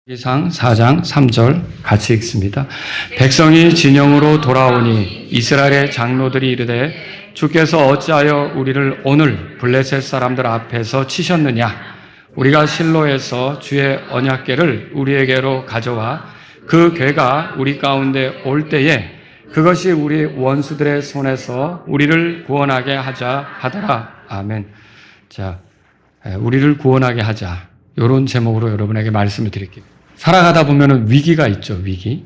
이상 4장 3절 같이 읽습니다. 백성이 진영으로 돌아오니 이스라엘의 장로들이 이르되 주께서 어찌하여 우리를 오늘 블레셋 사람들 앞에서 치셨느냐? 우리가 실로에서 주의 언약궤를 우리에게로 가져와 그 궤가 우리 가운데 올 때에 그것이 우리 원수들의 손에서 우리를 구원하게 하자 하더라. 아멘. 자, 우리를 구원하게 하자. 이런 제목으로 여러분에게 말씀을 드릴게요. 살아가다 보면은 위기가 있죠, 위기.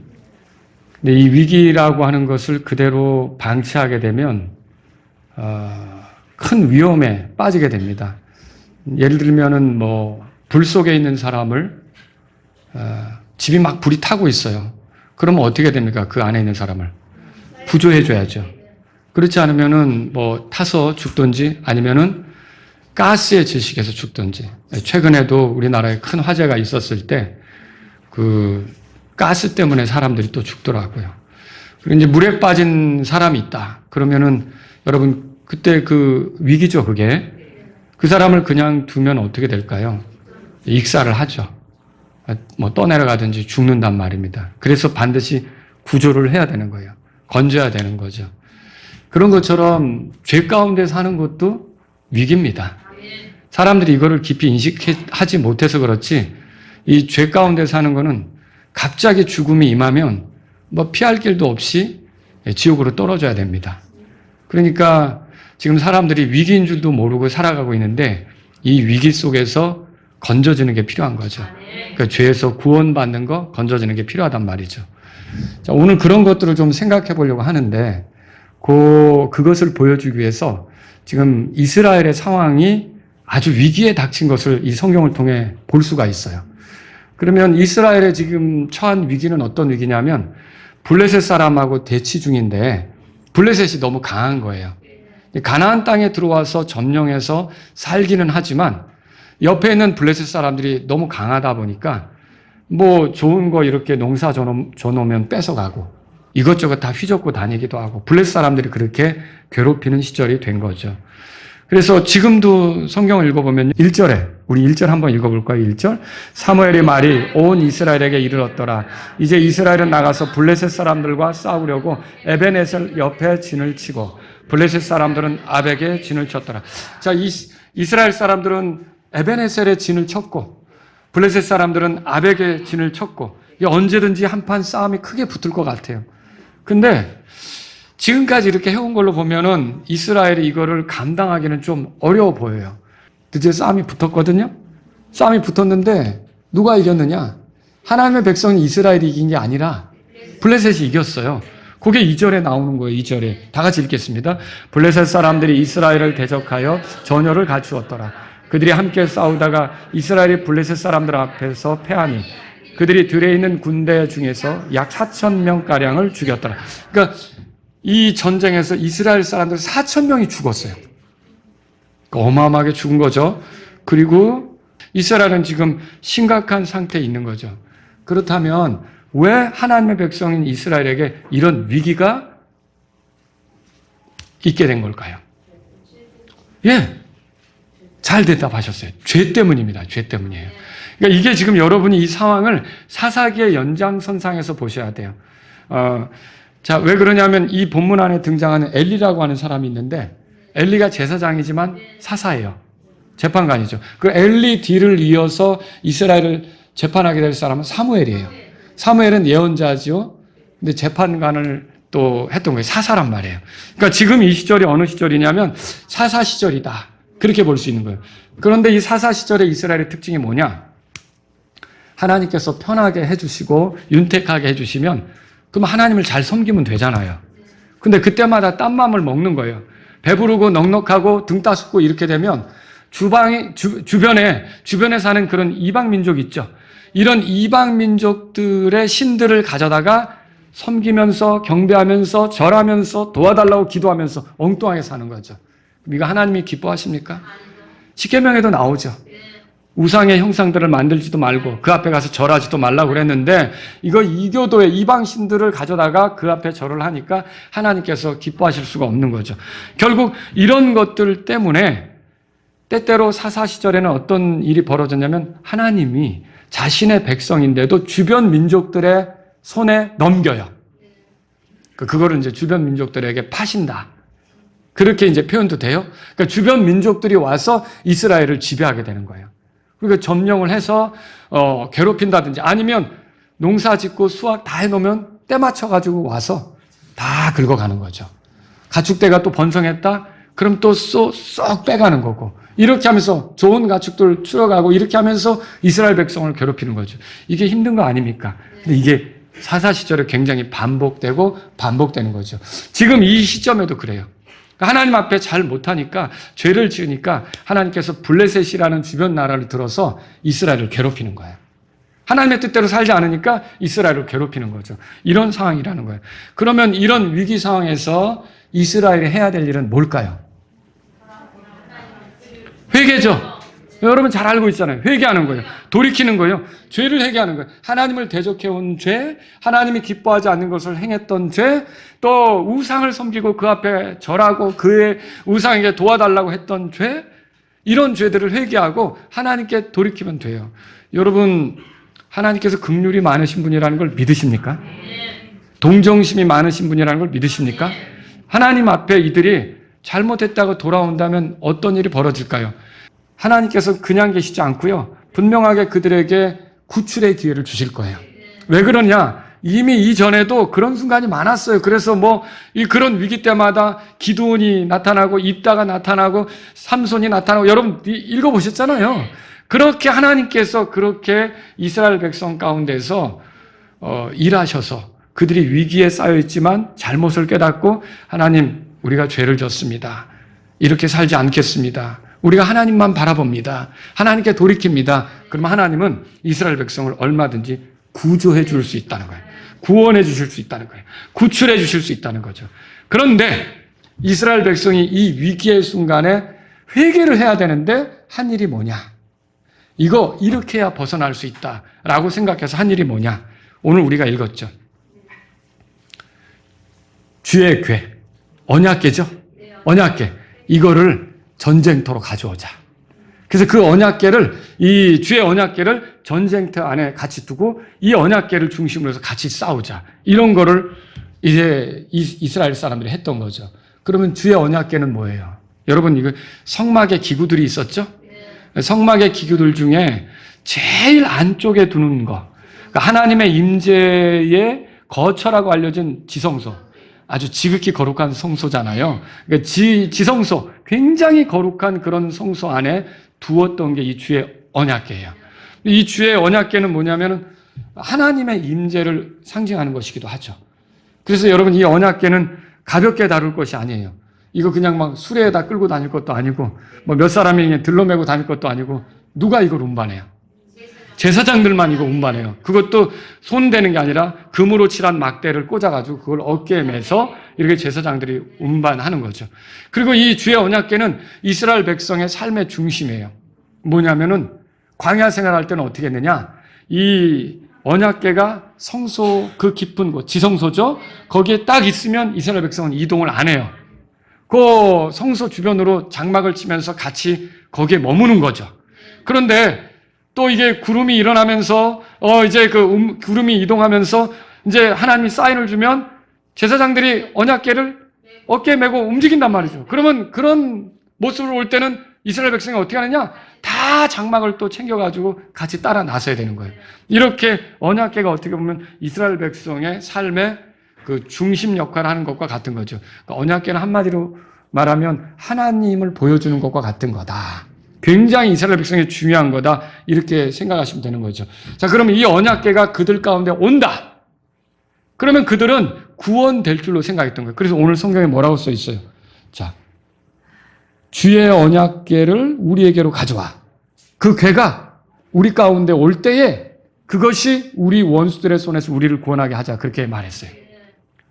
근데 이 위기라고 하는 것을 그대로 방치하게 되면, 큰 위험에 빠지게 됩니다. 예를 들면은 불 속에 있는 사람을, 집이 막 불이 타고 있어요. 그러면 어떻게 됩니까? 그 안에 있는 사람을. 구조해줘야죠. 그렇지 않으면은 타서 죽든지 아니면은 가스에 질식해서 죽든지. 최근에도 우리나라에 큰 화재가 있었을 때 그 가스 때문에 사람들이 또 죽더라고요. 그리고 이제 물에 빠진 사람이 있다. 그러면은 여러분 그때 그 위기죠, 그게. 그 사람을 그냥 두면 어떻게 될까요? 익사를 하죠. 떠내려가든지 죽는단 말입니다. 그래서 반드시 구조를 해야 되는 거예요. 건져야 되는 거죠. 그런 것처럼 죄 가운데 사는 것도 위기입니다. 사람들이 이거를 깊이 인식하지 못해서 그렇지 이 죄 가운데 사는 거는 갑자기 죽음이 임하면 피할 길도 없이 지옥으로 떨어져야 됩니다. 그러니까 지금 사람들이 위기인 줄도 모르고 살아가고 있는데 이 위기 속에서 건져지는 게 필요한 거죠. 그러니까 죄에서 구원받는 거, 건져지는 게 필요하단 말이죠. 자, 오늘 그런 것들을 좀 생각해 보려고 하는데 그것을 보여주기 위해서 지금 이스라엘의 상황이 아주 위기에 닥친 것을 이 성경을 통해 볼 수가 있어요. 그러면 이스라엘의 지금 처한 위기는 어떤 위기냐면 블레셋 사람하고 대치 중인데 블레셋이 너무 강한 거예요. 가나안 땅에 들어와서 점령해서 살기는 하지만 옆에 있는 블레셋 사람들이 너무 강하다 보니까 좋은 거 이렇게 농사 줘놓으면 뺏어가고 이것저것 다 휘젓고 다니기도 하고 블레셋 사람들이 그렇게 괴롭히는 시절이 된 거죠. 그래서 지금도 성경을 읽어보면 1절에 우리 1절 한번 읽어볼까요? 1절 사무엘의 말이 온 이스라엘에게 이르렀더라. 이제 이스라엘은 나가서 블레셋 사람들과 싸우려고 에벤에셀 옆에 진을 치고 블레셋 사람들은 아벡에 진을 쳤더라. 자, 이스라엘 사람들은 에벤에셀에 진을 쳤고 블레셋 사람들은 아벡에 진을 쳤고 언제든지 한판 싸움이 크게 붙을 것 같아요. 근데 지금까지 이렇게 해온 걸로 보면은 이스라엘이 이거를 감당하기는 좀 어려워 보여요. 드디어 싸움이 붙었거든요. 싸움이 붙었는데 누가 이겼느냐? 하나님의 백성이 이스라엘이 이긴 게 아니라 블레셋이 이겼어요. 그게 2절에 나오는 거예요. 2절에. 다 같이 읽겠습니다. 블레셋 사람들이 이스라엘을 대적하여 전열을 갖추었더라. 그들이 함께 싸우다가 이스라엘이 블레셋 사람들 앞에서 패하니 그들이 들에 있는 군대 중에서 약 4,000명가량을 죽였더라. 그러니까 이 전쟁에서 이스라엘 사람들 4,000명이 죽었어요. 어마어마하게 죽은 거죠. 그리고 이스라엘은 지금 심각한 상태에 있는 거죠. 그렇다면 왜 하나님의 백성인 이스라엘에게 이런 위기가 있게 된 걸까요? 예, 잘 대답하셨어요. 죄 때문입니다. 죄 때문이에요. 그러니까 이게 지금 여러분이 이 상황을 사사기의 연장선상에서 보셔야 돼요. 자, 왜 그러냐면 이 본문 안에 등장하는 엘리라고 하는 사람이 있는데 엘리가 제사장이지만 사사예요. 재판관이죠. 그 엘리 뒤를 이어서 이스라엘을 재판하게 될 사람은 사무엘이에요. 사무엘은 예언자죠. 근데 재판관을 또 했던 거예요. 사사란 말이에요. 그러니까 지금 이 시절이 어느 시절이냐면 사사 시절이다. 그렇게 볼 수 있는 거예요. 그런데 이 사사 시절의 이스라엘의 특징이 뭐냐? 하나님께서 편하게 해주시고 윤택하게 해주시면 그럼 하나님을 잘 섬기면 되잖아요. 근데 그때마다 딴 맘을 먹는 거예요. 배부르고 넉넉하고 등 따숩고 이렇게 되면 주변에 사는 그런 이방 민족 있죠. 이런 이방 민족들의 신들을 가져다가 섬기면서 경배하면서 절하면서 도와달라고 기도하면서 엉뚱하게 사는 거죠. 이거 하나님이 기뻐하십니까? 십계명에도 나오죠. 우상의 형상들을 만들지도 말고 그 앞에 가서 절하지도 말라고 그랬는데 이거 이교도의 이방 신들을 가져다가 그 앞에 절을 하니까 하나님께서 기뻐하실 수가 없는 거죠. 결국 이런 것들 때문에 때때로 사사 시절에는 어떤 일이 벌어졌냐면 하나님이 자신의 백성인데도 주변 민족들의 손에 넘겨요. 그거를 이제 주변 민족들에게 파신다. 그렇게 이제 표현도 돼요. 그러니까 주변 민족들이 와서 이스라엘을 지배하게 되는 거예요. 그러니까 점령을 해서 괴롭힌다든지 아니면 농사 짓고 수확 다 해놓으면 때 맞춰가지고 와서 다 긁어가는 거죠. 가축대가 또 번성했다? 그럼 또 쏙 빼가는 거고 이렇게 하면서 좋은 가축들 줄여가고 이렇게 하면서 이스라엘 백성을 괴롭히는 거죠. 이게 힘든 거 아닙니까? 근데 이게 사사 시절에 굉장히 반복되는 거죠. 지금 이 시점에도 그래요. 하나님 앞에 잘 못하니까 죄를 지으니까 하나님께서 블레셋이라는 주변 나라를 들어서 이스라엘을 괴롭히는 거예요. 하나님의 뜻대로 살지 않으니까 이스라엘을 괴롭히는 거죠. 이런 상황이라는 거예요. 그러면 이런 위기 상황에서 이스라엘이 해야 될 일은 뭘까요? 회개죠. 여러분 잘 알고 있잖아요. 회개하는 거예요. 돌이키는 거예요. 죄를 회개하는 거예요. 하나님을 대적해온 죄, 하나님이 기뻐하지 않는 것을 행했던 죄, 또 우상을 섬기고 그 앞에 절하고 그의 우상에게 도와달라고 했던 죄, 이런 죄들을 회개하고 하나님께 돌이키면 돼요. 여러분 하나님께서 긍휼이 많으신 분이라는 걸 믿으십니까? 동정심이 많으신 분이라는 걸 믿으십니까? 하나님 앞에 이들이 잘못했다고 돌아온다면 어떤 일이 벌어질까요? 하나님께서 그냥 계시지 않고요. 분명하게 그들에게 구출의 기회를 주실 거예요. 왜 그러냐? 이미 이전에도 그런 순간이 많았어요. 그래서 그런 위기 때마다 기드온이 나타나고 입다가 나타나고 삼손이 나타나고 여러분 읽어보셨잖아요. 그렇게 하나님께서 그렇게 이스라엘 백성 가운데서 일하셔서 그들이 위기에 쌓여있지만 잘못을 깨닫고 하나님 우리가 죄를 졌습니다. 이렇게 살지 않겠습니다. 우리가 하나님만 바라봅니다. 하나님께 돌이킵니다. 그러면 하나님은 이스라엘 백성을 얼마든지 구조해 줄 수 있다는 거예요. 구원해 주실 수 있다는 거예요. 구출해 주실 수 있다는 거죠. 그런데 이스라엘 백성이 이 위기의 순간에 회개를 해야 되는데 한 일이 뭐냐? 이렇게 해야 벗어날 수 있다라고 생각해서 한 일이 뭐냐? 오늘 우리가 읽었죠. 주의 궤, 언약궤죠? 언약궤. 이거를 전쟁터로 가져오자. 그래서 그 언약궤를, 이 주의 언약궤를 전쟁터 안에 같이 두고 이 언약궤를 중심으로 해서 같이 싸우자. 이런 거를 이제 이스라엘 사람들이 했던 거죠. 그러면 주의 언약궤는 뭐예요? 여러분, 이거 성막의 기구들이 있었죠? 성막의 기구들 중에 제일 안쪽에 두는 거. 그러니까 하나님의 임재의 거처라고 알려진 지성소. 아주 지극히 거룩한 성소잖아요. 그러니까 지성소, 굉장히 거룩한 그런 성소 안에 두었던 게 이 주의 언약궤예요. 이 주의 언약궤는 뭐냐면은 하나님의 임재를 상징하는 것이기도 하죠. 그래서 여러분 이 언약궤는 가볍게 다룰 것이 아니에요. 이거 그냥 막 수레에다 끌고 다닐 것도 아니고 몇 사람이 들러매고 다닐 것도 아니고 누가 이걸 운반해요? 제사장들만 이거 운반해요. 그것도 손 대는 게 아니라 금으로 칠한 막대를 꽂아가지고 그걸 어깨에 매서 이렇게 제사장들이 운반하는 거죠. 그리고 이 주의 언약궤는 이스라엘 백성의 삶의 중심이에요. 뭐냐면은 광야 생활할 때는 어떻게 했느냐? 이 언약궤가 성소 그 깊은 곳, 지성소죠? 거기에 딱 있으면 이스라엘 백성은 이동을 안 해요. 그 성소 주변으로 장막을 치면서 같이 거기에 머무는 거죠. 그런데 또 이게 구름이 일어나면서 이제 구름이 이동하면서 이제 하나님이 사인을 주면 제사장들이 언약궤를 어깨에 메고 움직인단 말이죠. 그러면 그런 모습으로 올 때는 이스라엘 백성이 어떻게 하느냐? 다 장막을 또 챙겨가지고 같이 따라 나서야 되는 거예요. 이렇게 언약궤가 어떻게 보면 이스라엘 백성의 삶의 그 중심 역할을 하는 것과 같은 거죠. 그러니까 언약궤는 한마디로 말하면 하나님을 보여주는 것과 같은 거다. 굉장히 이스라엘 백성이 중요한 거다. 이렇게 생각하시면 되는 거죠. 자, 그러면 이 언약궤가 그들 가운데 온다. 그러면 그들은 구원될 줄로 생각했던 거예요. 그래서 오늘 성경에 뭐라고 써 있어요? 자, 주의 언약궤를 우리에게로 가져와. 그 궤가 우리 가운데 올 때에 그것이 우리 원수들의 손에서 우리를 구원하게 하자. 그렇게 말했어요.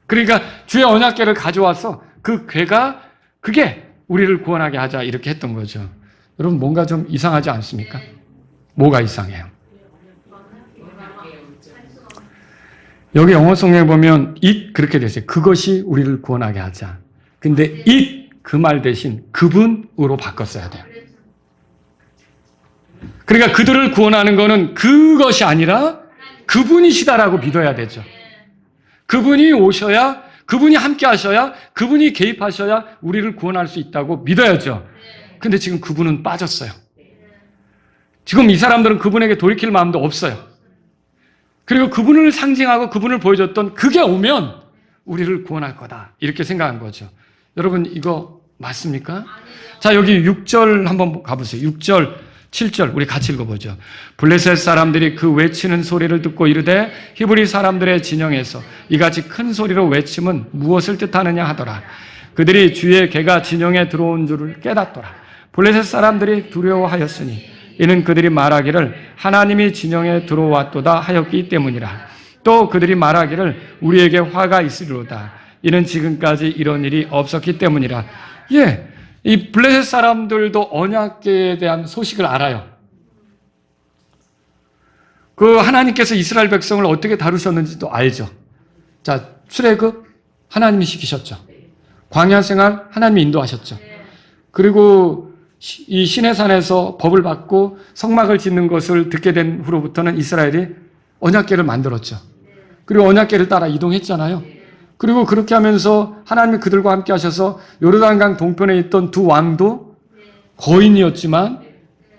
그러니까 주의 언약궤를 가져와서 그 궤가 그게 우리를 구원하게 하자. 이렇게 했던 거죠. 여러분 뭔가 좀 이상하지 않습니까? 뭐가 이상해요? 여기 영어 성경에 보면 it 그렇게 됐어요. 그것이 우리를 구원하게 하자. 근데 it 그 말 대신 그분으로 바꿨어야 돼요. 그러니까 그들을 구원하는 것은 그것이 아니라 그분이시다라고 믿어야 되죠. 그분이 오셔야, 그분이 함께 하셔야, 그분이 개입하셔야 우리를 구원할 수 있다고 믿어야죠. 근데 지금 그분은 빠졌어요. 지금 이 사람들은 그분에게 돌이킬 마음도 없어요. 그리고 그분을 상징하고 그분을 보여줬던 그게 오면 우리를 구원할 거다, 이렇게 생각한 거죠. 여러분, 이거 맞습니까? 자, 여기 6절 한번 가보세요. 6절, 7절 우리 같이 읽어보죠. 블레셋 사람들이 그 외치는 소리를 듣고 이르되 히브리 사람들의 진영에서 이같이 큰 소리로 외침은 무엇을 뜻하느냐 하더라. 그들이 주의 개가 진영에 들어온 줄을 깨닫더라. 블레셋 사람들이 두려워하였으니 이는 그들이 말하기를 하나님이 진영에 들어왔도다 하였기 때문이라. 또 그들이 말하기를 우리에게 화가 있으리로다. 이는 지금까지 이런 일이 없었기 때문이라. 예, 이 블레셋 사람들도 언약궤에 대한 소식을 알아요. 그 하나님께서 이스라엘 백성을 어떻게 다루셨는지도 알죠. 자, 출애굽 하나님이 시키셨죠. 광야 생활 하나님이 인도하셨죠. 그리고 이 시내산에서 법을 받고 성막을 짓는 것을 듣게 된 후로부터는 이스라엘이 언약궤를 만들었죠. 그리고 언약궤를 따라 이동했잖아요. 그리고 그렇게 하면서 하나님이 그들과 함께 하셔서 요르단강 동편에 있던 두 왕도 거인이었지만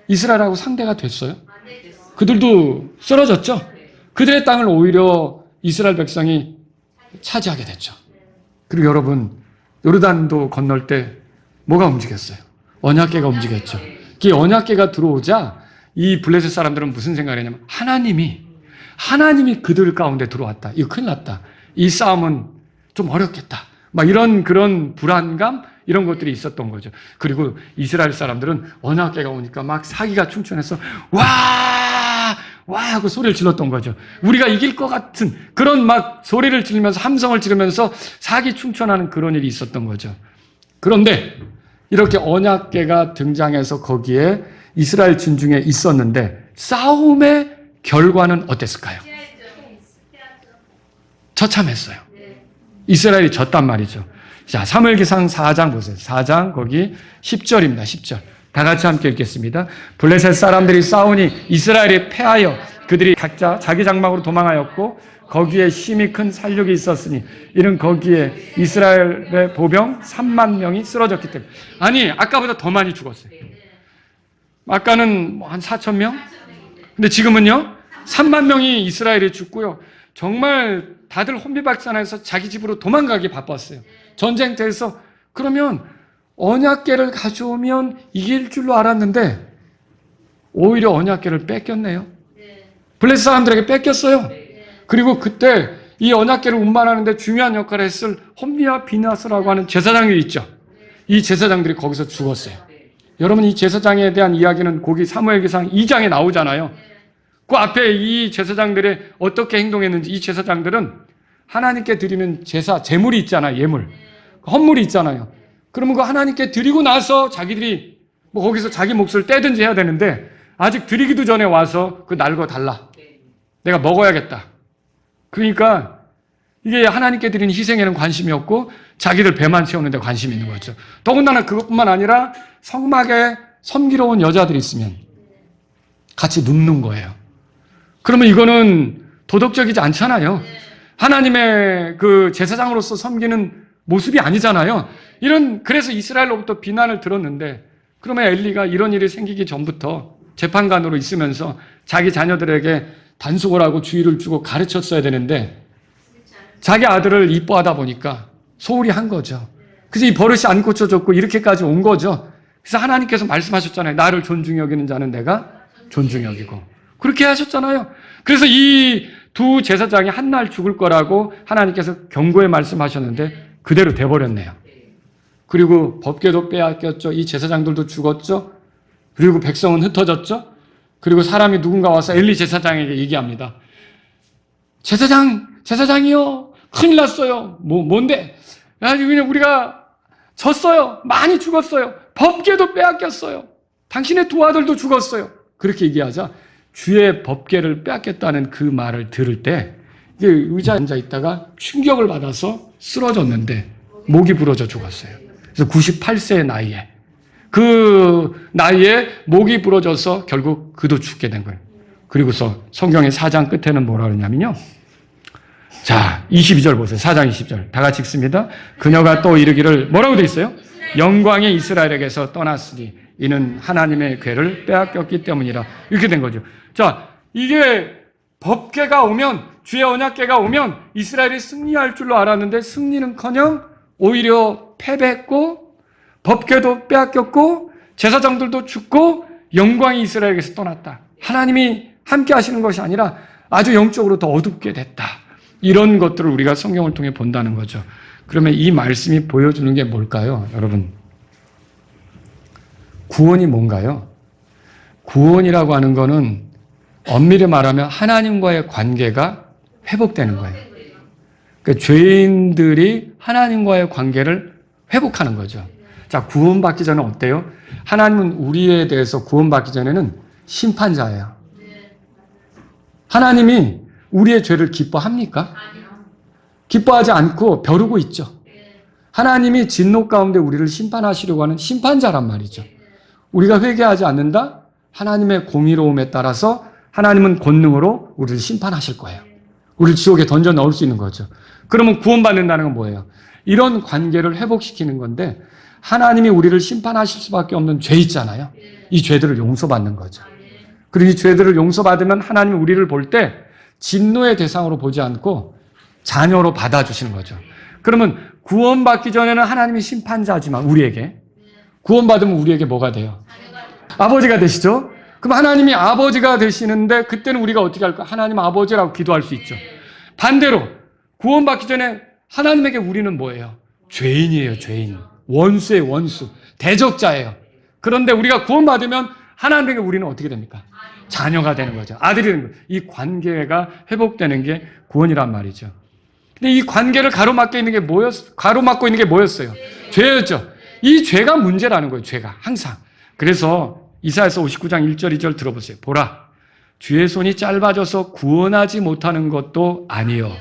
이스라엘하고 상대가 됐어요. 그들도 쓰러졌죠. 그들의 땅을 오히려 이스라엘 백성이 차지하게 됐죠. 그리고 여러분, 요르단도 건널 때 뭐가 움직였어요? 언약궤가 움직였죠. 그 언약궤가 들어오자 이 블레셋 사람들은 무슨 생각을 했냐면 하나님이 그들 가운데 들어왔다. 이거 큰일 났다. 이 싸움은 좀 어렵겠다. 막 이런 그런 불안감, 이런 것들이 있었던 거죠. 그리고 이스라엘 사람들은 언약궤가 오니까 막 사기가 충천해서 와 하고 소리를 질렀던 거죠. 우리가 이길 것 같은 그런 막 소리를 지르면서 함성을 지르면서 사기 충천하는 그런 일이 있었던 거죠. 그런데 이렇게 언약궤가 등장해서 거기에 이스라엘 진중에 있었는데 싸움의 결과는 어땠을까요? 처참했어요. 이스라엘이 졌단 말이죠. 자, 사무엘기상 4장 보세요. 4장 거기 10절입니다. 10절. 다 같이 함께 읽겠습니다. 블레셋 사람들이 싸우니 이스라엘이 패하여 그들이 각자 자기 장막으로 도망하였고 거기에 심히 큰 살육이 있었으니 이는 거기에 이스라엘의 보병 3만 명이 쓰러졌기 때문에. 아니, 아까보다 더 많이 죽었어요. 아까는 한 4천 명? 근데 지금은요 3만 명이 이스라엘이 죽고요. 정말 다들 혼비박산해서 자기 집으로 도망가기 바빴어요. 전쟁터에서. 그러면 언약궤를 가져오면 이길 줄로 알았는데 오히려 언약궤를 뺏겼네요. 블레셋 사람들에게 뺏겼어요. 그리고 그때 이 언약궤를 운반하는데 중요한 역할을 했을 홈리와 비나스라고 하는 제사장이 있죠. 이 제사장들이 거기서 죽었어요. 여러분, 이 제사장에 대한 이야기는 거기 사무엘기상 2장에 나오잖아요. 그 앞에 이 제사장들이 어떻게 행동했는지, 이 제사장들은 하나님께 드리는 제사, 제물이 있잖아요. 예물. 헌물이 있잖아요. 그러면 그 하나님께 드리고 나서 자기들이 뭐 거기서 자기 몫을 떼든지 해야 되는데 아직 드리기도 전에 와서 그 날거 달라. 내가 먹어야겠다. 그러니까 이게 하나님께 드리는 희생에는 관심이 없고 자기들 배만 채우는 데 관심이 있는 거죠. 더군다나 그것뿐만 아니라 성막에 섬기러 온 여자들이 있으면 같이 눕는 거예요. 그러면 이거는 도덕적이지 않잖아요. 하나님의 그 제사장으로서 섬기는 모습이 아니잖아요. 그래서 이스라엘로부터 비난을 들었는데, 그러면 엘리가 이런 일이 생기기 전부터 재판관으로 있으면서 자기 자녀들에게 단속을 하고 주의를 주고 가르쳤어야 되는데 자기 아들을 이뻐하다 보니까 소홀히 한 거죠. 그래서 이 버릇이 안 고쳐졌고 이렇게까지 온 거죠. 그래서 하나님께서 말씀하셨잖아요. 나를 존중히 여기는 자는 내가 존중히 여기고. 그렇게 하셨잖아요. 그래서 이 두 제사장이 한 날 죽을 거라고 하나님께서 경고의 말씀하셨는데 그대로 돼버렸네요. 그리고 법궤도 빼앗겼죠. 이 제사장들도 죽었죠. 그리고 백성은 흩어졌죠. 그리고 사람이 누군가 와서 엘리 제사장에게 얘기합니다. 제사장이요. 큰일 났어요. 뭔데? 그냥 우리가 졌어요. 많이 죽었어요. 법궤도 빼앗겼어요. 당신의 두 아들도 죽었어요. 그렇게 얘기하자 주의 법궤를 빼앗겼다는 그 말을 들을 때 이게 의자에 앉아 있다가 충격을 받아서 쓰러졌는데 목이 부러져 죽었어요. 그래서 98세의 나이에 그 나이에 목이 부러져서 결국 그도 죽게 된 거예요. 그리고서 성경의 4장 끝에는 뭐라 그러냐면요. 자, 22절 보세요. 4장 20절. 다 같이 읽습니다. 그녀가 또 이르기를 뭐라고 돼 있어요? 영광이 이스라엘에게서 떠났으니 이는 하나님의 궤를 빼앗겼기 때문이라. 이렇게 된 거죠. 자, 이게 법궤가 오면, 주의 언약궤가 오면 이스라엘이 승리할 줄로 알았는데 승리는커녕 오히려 패배했고 법궤도 빼앗겼고 제사장들도 죽고 영광이 이스라엘에게서 떠났다. 하나님이 함께 하시는 것이 아니라 아주 영적으로 더 어둡게 됐다. 이런 것들을 우리가 성경을 통해 본다는 거죠. 그러면 이 말씀이 보여주는 게 뭘까요? 여러분, 구원이 뭔가요? 구원이라고 하는 거는 엄밀히 말하면 하나님과의 관계가 회복되는 거예요. 그러니까 죄인들이 하나님과의 관계를 회복하는 거죠. 자, 구원받기 전에 어때요? 하나님은 우리에 대해서 구원받기 전에는 심판자예요. 하나님이 우리의 죄를 기뻐합니까? 기뻐하지 않고 벼르고 있죠. 하나님이 진노 가운데 우리를 심판하시려고 하는 심판자란 말이죠. 우리가 회개하지 않는다? 하나님의 공의로움에 따라서 하나님은 권능으로 우리를 심판하실 거예요. 우리를 지옥에 던져 넣을 수 있는 거죠. 그러면 구원받는다는 건 뭐예요? 이런 관계를 회복시키는 건데 하나님이 우리를 심판하실 수밖에 없는 죄 있잖아요. 이 죄들을 용서받는 거죠. 그리고 이 죄들을 용서받으면 하나님이 우리를 볼 때 진노의 대상으로 보지 않고 자녀로 받아주시는 거죠. 그러면 구원받기 전에는 하나님이 심판자지만 우리에게 구원받으면 우리에게 뭐가 돼요? 아버지가 되시죠? 그럼 하나님이 아버지가 되시는데 그때는 우리가 어떻게 할까? 하나님 아버지라고 기도할 수 있죠. 반대로 구원받기 전에 하나님에게 우리는 뭐예요? 죄인이에요, 죄인. 원수의 원수. 대적자예요. 그런데 우리가 구원받으면 하나님에게 우리는 어떻게 됩니까? 자녀가 되는 거죠. 아들이 되는 거죠. 이 관계가 회복되는 게 구원이란 말이죠. 근데 이 관계를 가로막고 있는 게 뭐였어요? 죄였죠. 이 죄가 문제라는 거예요, 죄가. 항상. 그래서 이사야서 59장 1절 2절 들어보세요. 보라, 주의 손이 짧아져서 구원하지 못하는 것도 아니요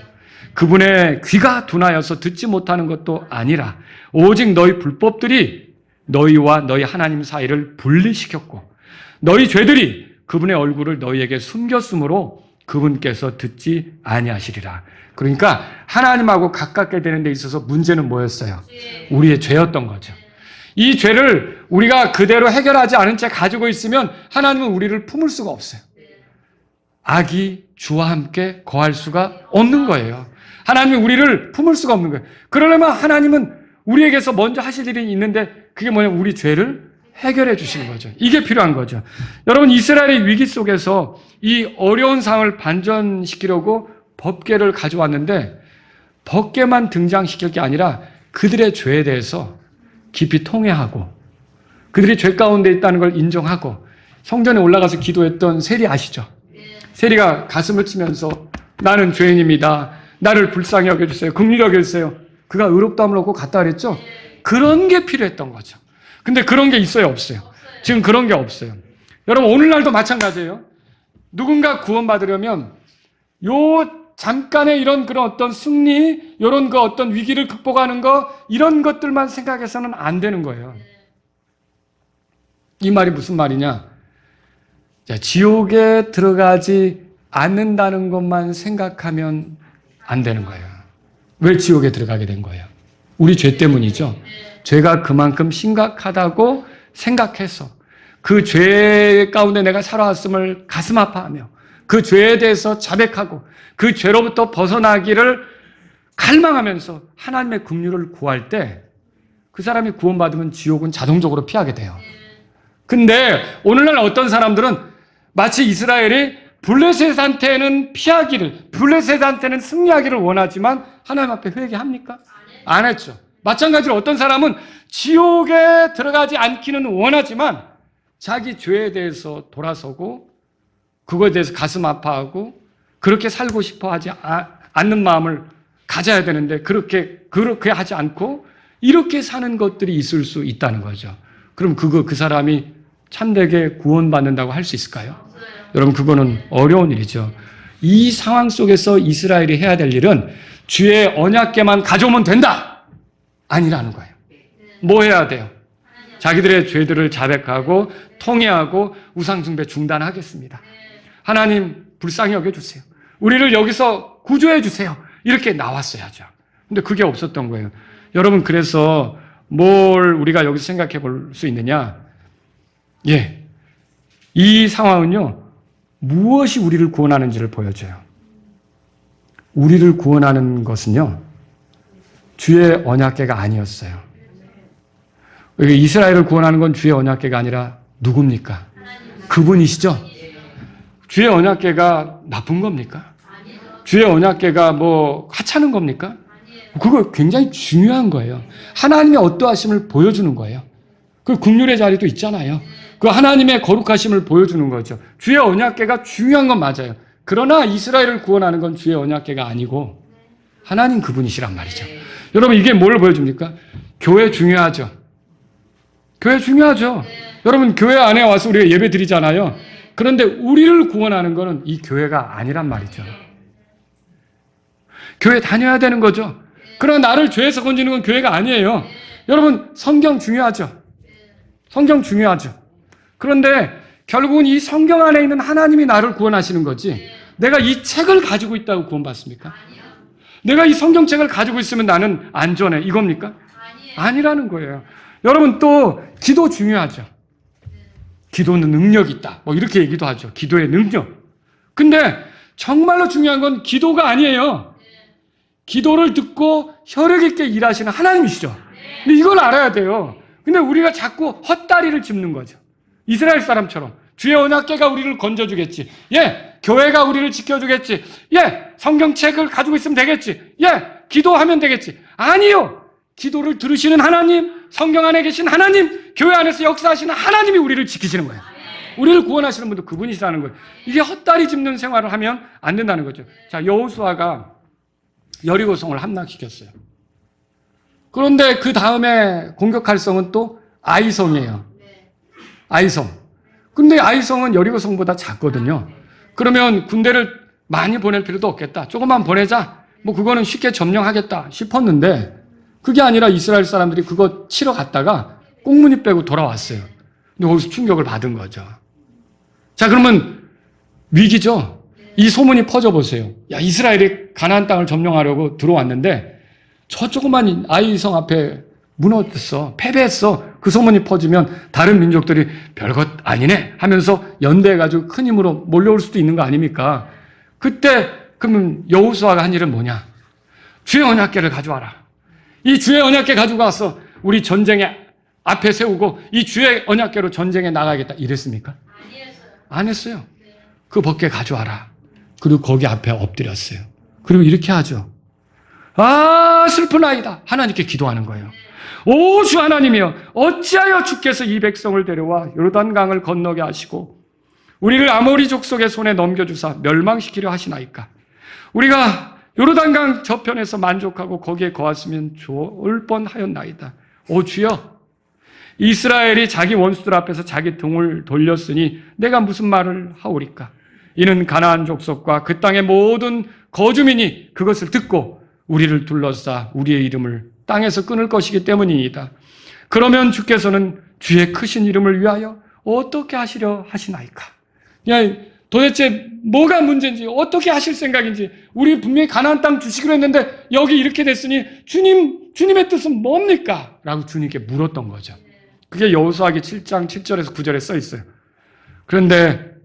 그분의 귀가 둔하여서 듣지 못하는 것도 아니라 오직 너희 불법들이 너희와 너희 하나님 사이를 분리시켰고 너희 죄들이 그분의 얼굴을 너희에게 숨겼으므로 그분께서 듣지 아니하시리라. 그러니까 하나님하고 가깝게 되는 데 있어서 문제는 뭐였어요? 우리의 죄였던 거죠. 이 죄를 우리가 그대로 해결하지 않은 채 가지고 있으면 하나님은 우리를 품을 수가 없어요. 악이 주와 함께 거할 수가 없는 거예요. 하나님이 우리를 품을 수가 없는 거예요. 그러려면 하나님은 우리에게서 먼저 하실 일이 있는데 그게 뭐냐면 우리 죄를 해결해 주시는 거죠. 이게 필요한 거죠. 여러분, 이스라엘의 위기 속에서 이 어려운 상황을 반전시키려고 법궤를 가져왔는데 법궤만 등장시킬 게 아니라 그들의 죄에 대해서 깊이 통회하고 그들이 죄 가운데 있다는 걸 인정하고 성전에 올라가서 기도했던 세리 아시죠? 세리가 가슴을 치면서 나는 죄인입니다. 나를 불쌍히 여겨주세요. 긍휼히 여겨주세요. 그가 의롭다함을 얻고 갔다 그랬죠? 그런 게 필요했던 거죠. 근데 그런 게 있어요? 없어요? 지금 그런 게 없어요. 여러분, 오늘날도 마찬가지예요. 누군가 구원받으려면 요 잠깐의 이런 그런 어떤 승리, 이런 그 어떤 위기를 극복하는 거, 이런 것들만 생각해서는 안 되는 거예요. 이 말이 무슨 말이냐? 자, 지옥에 들어가지 않는다는 것만 생각하면 안 되는 거예요. 왜 지옥에 들어가게 된 거예요? 우리 죄 때문이죠. 죄가 그만큼 심각하다고 생각해서 그 죄 가운데 내가 살아왔음을 가슴 아파하며 그 죄에 대해서 자백하고 그 죄로부터 벗어나기를 갈망하면서 하나님의 긍휼을 구할 때 그 사람이 구원받으면 지옥은 자동적으로 피하게 돼요. 근데 오늘날 어떤 사람들은 마치 이스라엘이 블레셋한테는 피하기를, 블레셋한테는 승리하기를 원하지만 하나님 앞에 회개합니까? 안 했죠. 마찬가지로 어떤 사람은 지옥에 들어가지 않기는 원하지만 자기 죄에 대해서 돌아서고 그거에 대해서 가슴 아파하고 그렇게 살고 싶어 하지 않는 마음을 가져야 되는데 그렇게 하지 않고 이렇게 사는 것들이 있을 수 있다는 거죠. 그럼 그 사람이 참되게 구원받는다고 할 수 있을까요? 여러분, 그거는 어려운 일이죠. 이 상황 속에서 이스라엘이 해야 될 일은 주의 언약궤만 가져오면 된다! 아니라는 거예요. 뭐 해야 돼요? 자기들의 죄들을 자백하고 통회하고 우상숭배 중단하겠습니다. 하나님 불쌍히 여겨주세요. 우리를 여기서 구조해 주세요. 이렇게 나왔어야죠. 근데 그게 없었던 거예요. 여러분, 그래서 뭘 우리가 여기서 생각해 볼 수 있느냐? 예. 이 상황은요, 무엇이 우리를 구원하는지를 보여줘요. 우리를 구원하는 것은요, 주의 언약궤가 아니었어요. 이스라엘을 구원하는 건 주의 언약궤가 아니라 누굽니까? 그분이시죠? 주의 언약궤가 나쁜 겁니까? 주의 언약궤가 뭐 하찮은 겁니까? 그거 굉장히 중요한 거예요. 하나님의 어떠하심을 보여주는 거예요. 그 국률의 자리도 있잖아요. 그 하나님의 거룩하심을 보여주는 거죠. 주의 언약궤가 중요한 건 맞아요. 그러나 이스라엘을 구원하는 건 주의 언약궤가 아니고 하나님 그분이시란 말이죠. 여러분, 이게 뭘 보여줍니까? 교회 중요하죠. 교회 중요하죠. 여러분, 교회 안에 와서 우리가 예배 드리잖아요. 그런데 우리를 구원하는 것은 이 교회가 아니란 말이죠. 교회 다녀야 되는 거죠. 그러나 나를 죄에서 건지는 건 교회가 아니에요. 여러분, 성경 중요하죠. 성경 중요하죠. 그런데 결국은 이 성경 안에 있는 하나님이 나를 구원하시는 거지, 내가 이 책을 가지고 있다고 구원받습니까? 내가 이 성경책을 가지고 있으면 나는 안전해, 이겁니까? 아니라는 거예요. 여러분, 또 기도 중요하죠. 기도는 능력이 있다, 뭐 이렇게 얘기도 하죠. 기도의 능력. 근데 정말로 중요한 건 기도가 아니에요. 기도를 듣고 혈육 있게 일하시는 하나님이시죠. 근데 이걸 알아야 돼요. 근데 우리가 자꾸 헛다리를 짚는 거죠. 이스라엘 사람처럼 주의 언약궤가 우리를 건져주겠지. 예, 교회가 우리를 지켜주겠지. 예, 성경책을 가지고 있으면 되겠지. 예, 기도하면 되겠지. 아니요. 기도를 들으시는 하나님, 성경 안에 계신 하나님, 교회 안에서 역사하시는 하나님이 우리를 지키시는 거예요. 우리를 구원하시는 분도 그분이시라는 거예요. 이게 헛다리 짚는 생활을 하면 안 된다는 거죠. 자, 여호수아가 여리고성을 함락시켰어요. 그런데 그 다음에 공격할 성은 또 아이성이에요. 아이성. 근데 아이성은 여리고성보다 작거든요. 그러면 군대를 많이 보낼 필요도 없겠다. 조금만 보내자. 뭐 그거는 쉽게 점령하겠다 싶었는데 그게 아니라 이스라엘 사람들이 그거 치러 갔다가 꽁무니 빼고 돌아왔어요. 근데 거기서 충격을 받은 거죠. 자, 그러면 위기죠. 이 소문이 퍼져보세요. 야, 이스라엘이 가나안 땅을 점령하려고 들어왔는데 저 조그만 아이성 앞에 무너졌어. 패배했어. 그 소문이 퍼지면 다른 민족들이 별것 아니네 하면서 연대해가지고 큰 힘으로 몰려올 수도 있는 거 아닙니까? 그때 그러면 여호수아가 한 일은 뭐냐? 주의 언약궤를 가져와라. 이 주의 언약궤 가지고 와서 우리 전쟁에 앞에 세우고 이 주의 언약궤로 전쟁에 나가겠다 이랬습니까? 안 했어요. 그 법궤 가져와라. 그리고 거기 앞에 엎드렸어요. 그리고 이렇게 하죠. 아, 슬픈 아이다. 하나님께 기도하는 거예요. 오, 주 하나님이여, 어찌하여 주께서 이 백성을 데려와 요르단강을 건너게 하시고 우리를 아모리 족속의 손에 넘겨주사 멸망시키려 하시나이까? 우리가 요르단강 저편에서 만족하고 거기에 거했으면 좋을 뻔하였나이다. 오 주여, 이스라엘이 자기 원수들 앞에서 자기 등을 돌렸으니 내가 무슨 말을 하오리까? 이는 가나안 족속과 그 땅의 모든 거주민이 그것을 듣고 우리를 둘러싸 우리의 이름을 땅에서 끊을 것이기 때문이다. 그러면 주께서는 주의 크신 이름을 위하여 어떻게 하시려 하시나이까? 도대체 뭐가 문제인지, 어떻게 하실 생각인지, 우리 분명히 가나안 땅 주시기로 했는데 여기 이렇게 됐으니 주님의 뜻은 뭡니까? 라고 주님께 물었던 거죠. 그게 여호수아기 7장 7절에서 9절에 써 있어요. 그런데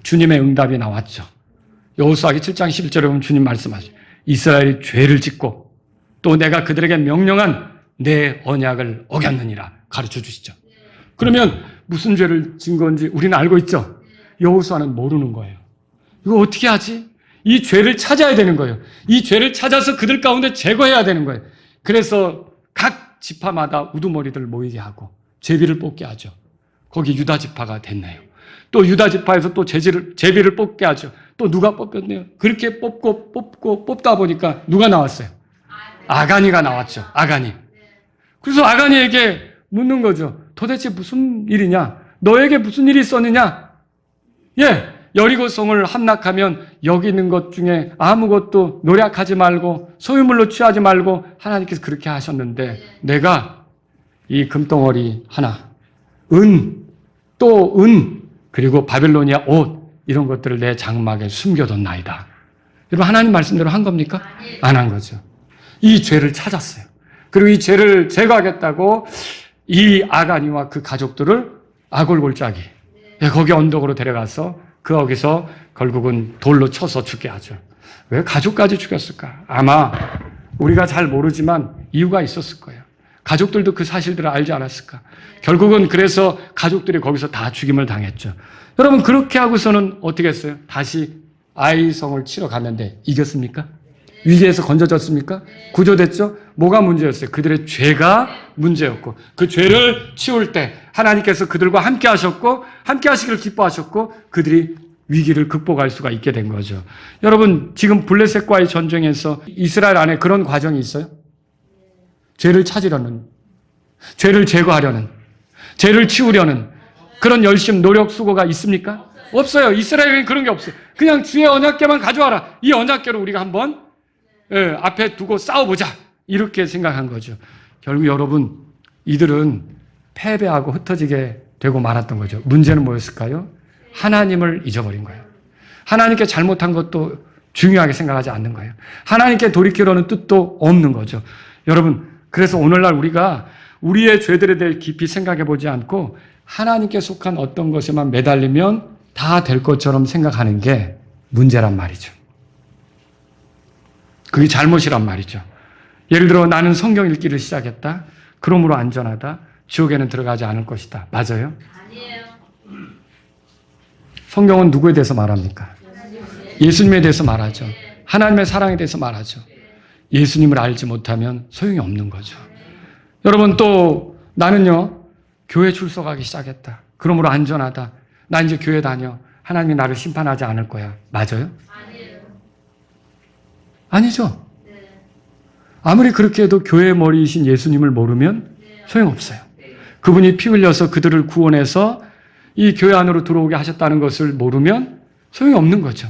주님의 응답이 나왔죠. 여호수아기 7장 11절에 보면 주님 말씀하시죠. 이스라엘이 죄를 짓고 또 내가 그들에게 명령한 내 언약을 어겼느니라 가르쳐 주시죠. 그러면 무슨 죄를 진 건지 우리는 알고 있죠. 여호수아는 모르는 거예요. 이거 어떻게 하지? 이 죄를 찾아야 되는 거예요. 이 죄를 찾아서 그들 가운데 제거해야 되는 거예요. 그래서 각 지파마다 우두머리들 모이게 하고 제비를 뽑게 하죠. 거기 유다 지파가 됐네요. 또 유다 지파에서 또 제비를 뽑게 하죠. 또 누가 뽑혔네요. 그렇게 뽑다 보니까 누가 나왔어요? 아가니가 나왔죠. 아가니. 그래서 아가니에게 묻는 거죠. 도대체 무슨 일이냐? 너에게 무슨 일이 있었느냐? 예, 여리고성을 함락하면 여기 있는 것 중에 아무것도 노력하지 말고 소유물로 취하지 말고 하나님께서 그렇게 하셨는데 내가 이 금덩어리 하나, 또 그리고 바빌로니아 옷, 이런 것들을 내 장막에 숨겨뒀나이다. 여러분, 하나님 말씀대로 한 겁니까? 안 한 거죠. 이 죄를 찾았어요. 그리고 이 죄를 제거하겠다고 이 아가니와 그 가족들을 아골골짜기, 거기 언덕으로 데려가서 거기서 결국은 돌로 쳐서 죽게 하죠. 왜 가족까지 죽였을까? 아마 우리가 잘 모르지만 이유가 있었을 거예요. 가족들도 그 사실들을 알지 않았을까? 결국은 그래서 가족들이 거기서 다 죽임을 당했죠. 여러분, 그렇게 하고서는 어떻게 했어요? 다시 아이성을 치러 갔는데 이겼습니까? 위기에서 건져졌습니까? 구조됐죠? 뭐가 문제였어요? 그들의 죄가 문제였고, 그 죄를 치울 때 하나님께서 그들과 함께 하셨고, 함께 하시기를 기뻐하셨고, 그들이 위기를 극복할 수가 있게 된 거죠. 여러분, 지금 블레셋과의 전쟁에서 이스라엘 안에 그런 과정이 있어요? 죄를 찾으려는, 죄를 제거하려는, 죄를 치우려는 그런 열심, 노력, 수고가 있습니까? 없어요. 이스라엘에는 그런 게 없어요. 그냥 주의 언약궤만 가져와라. 이 언약궤로 우리가 한번 앞에 두고 싸워보자. 이렇게 생각한 거죠. 결국 여러분, 이들은 패배하고 흩어지게 되고 말았던 거죠. 문제는 뭐였을까요? 하나님을 잊어버린 거예요. 하나님께 잘못한 것도 중요하게 생각하지 않는 거예요. 하나님께 돌이키려는 뜻도 없는 거죠. 여러분, 그래서 오늘날 우리가 우리의 죄들에 대해 깊이 생각해 보지 않고 하나님께 속한 어떤 것에만 매달리면 다 될 것처럼 생각하는 게 문제란 말이죠. 그게 잘못이란 말이죠. 예를 들어 나는 성경 읽기를 시작했다. 그러므로 안전하다. 지옥에는 들어가지 않을 것이다. 맞아요? 아니에요. 성경은 누구에 대해서 말합니까? 예수님에 대해서 말하죠. 하나님의 사랑에 대해서 말하죠. 예수님을 알지 못하면 소용이 없는 거죠. 여러분, 또 나는요, 교회 출석하기 시작했다. 그러므로 안전하다. 나 이제 교회 다녀. 하나님이 나를 심판하지 않을 거야. 맞아요? 아니에요. 아니죠. 아무리 그렇게 해도 교회의 머리이신 예수님을 모르면 소용없어요. 그분이 피 흘려서 그들을 구원해서 이 교회 안으로 들어오게 하셨다는 것을 모르면 소용이 없는 거죠.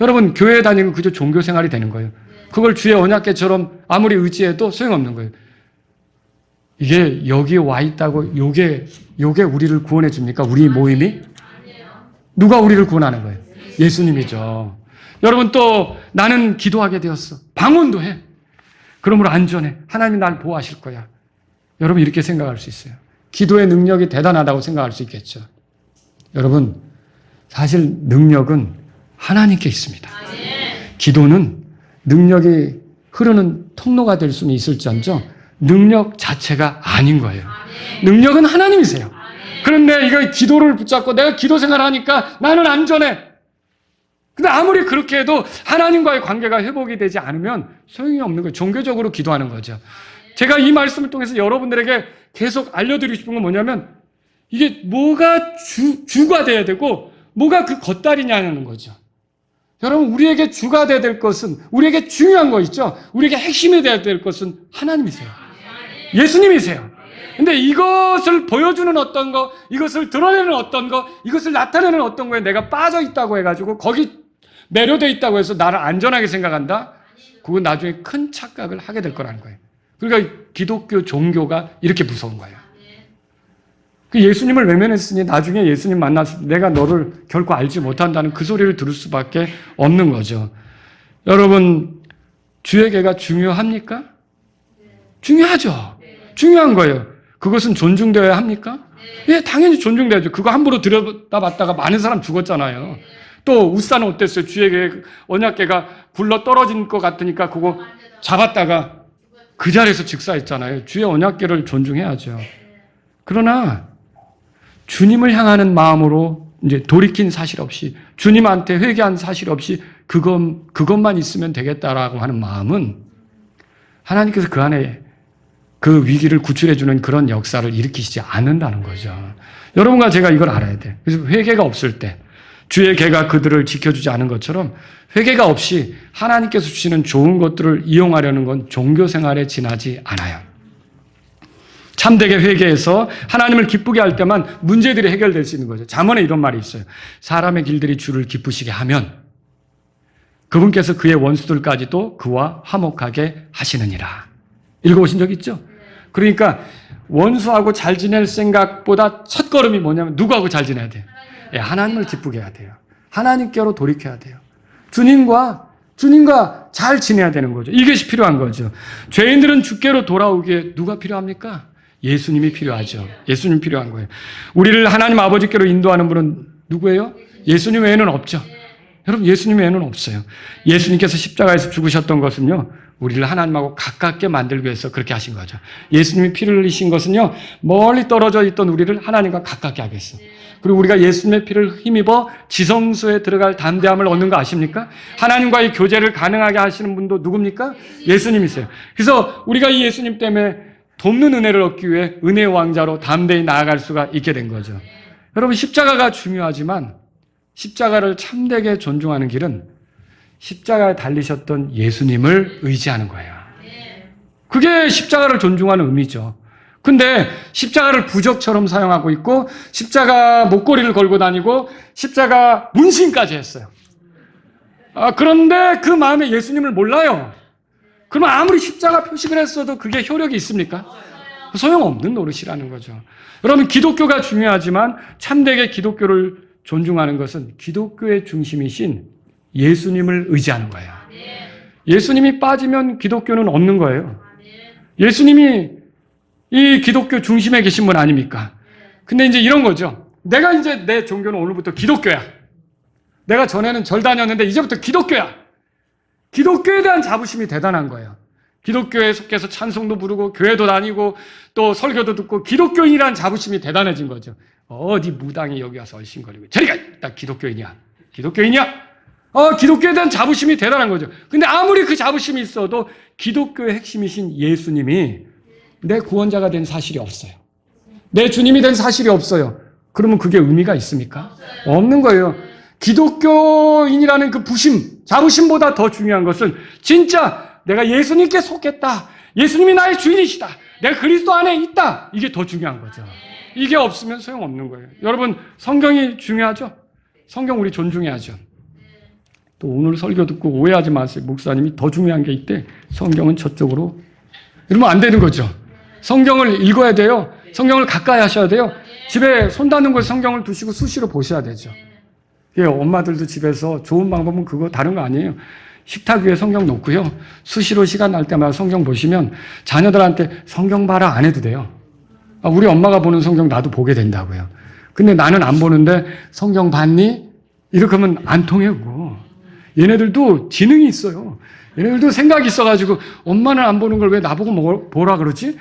여러분, 교회에 다니는 그저 종교 생활이 되는 거예요. 그걸 주의 언약궤처럼 아무리 의지해도 소용없는 거예요. 이게 여기에 와 있다고 요게 우리를 구원해 줍니까? 우리 모임이? 누가 우리를 구원하는 거예요? 예수님이죠. 여러분, 또 나는 기도하게 되었어. 방언도 해. 그러므로 안전해. 하나님이 날 보호하실 거야. 여러분, 이렇게 생각할 수 있어요. 기도의 능력이 대단하다고 생각할 수 있겠죠. 여러분, 사실 능력은 하나님께 있습니다. 기도는 능력이 흐르는 통로가 될 수는 있을지언정 능력 자체가 아닌 거예요. 능력은 하나님이세요. 그런데 이거 기도를 붙잡고 내가 기도 생활을 하니까 나는 안전해. 근데 아무리 그렇게 해도 하나님과의 관계가 회복이 되지 않으면 소용이 없는 거예요. 종교적으로 기도하는 거죠. 제가 이 말씀을 통해서 여러분들에게 계속 알려드리고 싶은 건 뭐냐면 이게 뭐가 주가 돼야 되고 뭐가 그 겉다리냐는 거죠. 여러분, 우리에게 주가 돼야 될 것은, 우리에게 중요한 거 있죠? 우리에게 핵심이 돼야 될 것은 하나님이세요. 예수님이세요. 근데 이것을 보여주는 어떤 거, 이것을 드러내는 어떤 거, 이것을 나타내는 어떤 거에 내가 빠져 있다고 해가지고 거기 매료되어 있다고 해서 나를 안전하게 생각한다? 그건 나중에 큰 착각을 하게 될 거라는 거예요. 그러니까 기독교 종교가 이렇게 무서운 거예요. 그 예수님을 외면했으니 나중에 예수님 만났을 때 내가 너를 결코 알지 못한다는 그 소리를 들을 수밖에 없는 거죠. 여러분, 주의 계가 중요합니까? 중요하죠. 중요한 거예요. 그것은 존중되어야 합니까? 예, 당연히 존중돼야죠. 그거 함부로 들여다봤다가 많은 사람 죽었잖아요. 또 웃사는 어땠어요? 주의 계 언약궤가 굴러 떨어진 것 같으니까 그거 잡았다가 그 자리에서 즉사했잖아요. 주의 언약궤를 존중해야죠. 그러나 주님을 향하는 마음으로 이제 돌이킨 사실 없이 주님한테 회개한 사실 없이 그것만 있으면 되겠다라고 하는 마음은 하나님께서 그 안에 그 위기를 구출해주는 그런 역사를 일으키시지 않는다는 거죠. 여러분과 제가 이걸 알아야 돼요. 그래서 회개가 없을 때 주의 계가 그들을 지켜주지 않은 것처럼 회개가 없이 하나님께서 주시는 좋은 것들을 이용하려는 건 종교 생활에 지나지 않아요. 참되게 회개해서 하나님을 기쁘게 할 때만 문제들이 해결될 수 있는 거죠. 잠언에 이런 말이 있어요. 사람의 길들이 주를 기쁘시게 하면 그분께서 그의 원수들까지도 그와 화목하게 하시느니라. 읽어보신 적 있죠? 그러니까 원수하고 잘 지낼 생각보다 첫 걸음이 뭐냐면 누구하고 잘 지내야 돼요? 예, 하나님을 기쁘게 해야 돼요. 하나님께로 돌이켜야 돼요. 주님과 잘 지내야 되는 거죠. 이것이 필요한 거죠. 죄인들은 주께로 돌아오기에 누가 필요합니까? 예수님이 필요하죠. 예수님 필요한 거예요. 우리를 하나님 아버지께로 인도하는 분은 누구예요? 예수님 외에는 없죠. 여러분, 예수님 외에는 없어요. 예수님께서 십자가에서 죽으셨던 것은요, 우리를 하나님하고 가깝게 만들기 위해서 그렇게 하신 거죠. 예수님이 피를 흘리신 것은요, 멀리 떨어져 있던 우리를 하나님과 가깝게 하겠어. 그리고 우리가 예수님의 피를 힘입어 지성소에 들어갈 담대함을 얻는 거 아십니까? 하나님과의 교제를 가능하게 하시는 분도 누굽니까? 예수님이세요. 그래서 우리가 이 예수님 때문에 돕는 은혜를 얻기 위해 은혜의 왕자로 담대히 나아갈 수가 있게 된 거죠. 여러분, 십자가가 중요하지만 십자가를 참되게 존중하는 길은 십자가에 달리셨던 예수님을 의지하는 거예요. 그게 십자가를 존중하는 의미죠. 근데 십자가를 부적처럼 사용하고 있고 십자가 목걸이를 걸고 다니고 십자가 문신까지 했어요. 그런데 그 마음에 예수님을 몰라요. 그러면 아무리 십자가 표식을 했어도 그게 효력이 있습니까? 소용없는 노릇이라는 거죠. 여러분, 기독교가 중요하지만 참되게 기독교를 존중하는 것은 기독교의 중심이신 예수님을 의지하는 거예요. 예수님이 빠지면 기독교는 없는 거예요. 예수님이 이 기독교 중심에 계신 분 아닙니까? 근데 이제 이런 거죠. 내가 이제 내 종교는 오늘부터 기독교야. 내가 전에는 절 다녔는데 이제부터 기독교야. 기독교에 대한 자부심이 대단한 거예요. 기독교에 속해서 찬송도 부르고 교회도 다니고 또 설교도 듣고 기독교인이라는 자부심이 대단해진 거죠. 어디 무당이 여기 와서 얼씬거리고 저리 가! 나 기독교인이야. 기독교인이야. 기독교에 대한 자부심이 대단한 거죠. 근데 아무리 그 자부심이 있어도 기독교의 핵심이신 예수님이 내 구원자가 된 사실이 없어요. 내 주님이 된 사실이 없어요. 그러면 그게 의미가 있습니까? 없는 거예요. 기독교인이라는 그 부심, 자부심보다 더 중요한 것은 진짜 내가 예수님께 속했다. 예수님이 나의 주인이시다. 내가 그리스도 안에 있다. 이게 더 중요한 거죠. 이게 없으면 소용없는 거예요. 여러분, 성경이 중요하죠? 성경 우리 존중해야죠. 또 오늘 설교 듣고 오해하지 마세요. 목사님이 더 중요한 게 있대. 성경은 저쪽으로. 이러면 안 되는 거죠. 성경을 읽어야 돼요. 성경을 가까이 하셔야 돼요. 집에 손 닿는 곳에 성경을 두시고 수시로 보셔야 되죠. 예, 엄마들도 집에서 좋은 방법은 그거 다른 거 아니에요. 식탁 위에 성경 놓고요. 수시로 시간 날 때마다 성경 보시면 자녀들한테 성경 봐라 안 해도 돼요. 우리 엄마가 보는 성경 나도 보게 된다고요. 근데 나는 안 보는데 성경 봤니? 이렇게 하면 안 통해요. 그거. 얘네들도 지능이 있어요. 얘네들도 생각이 있어가지고 엄마는 안 보는 걸 왜 나보고 보라 그러지?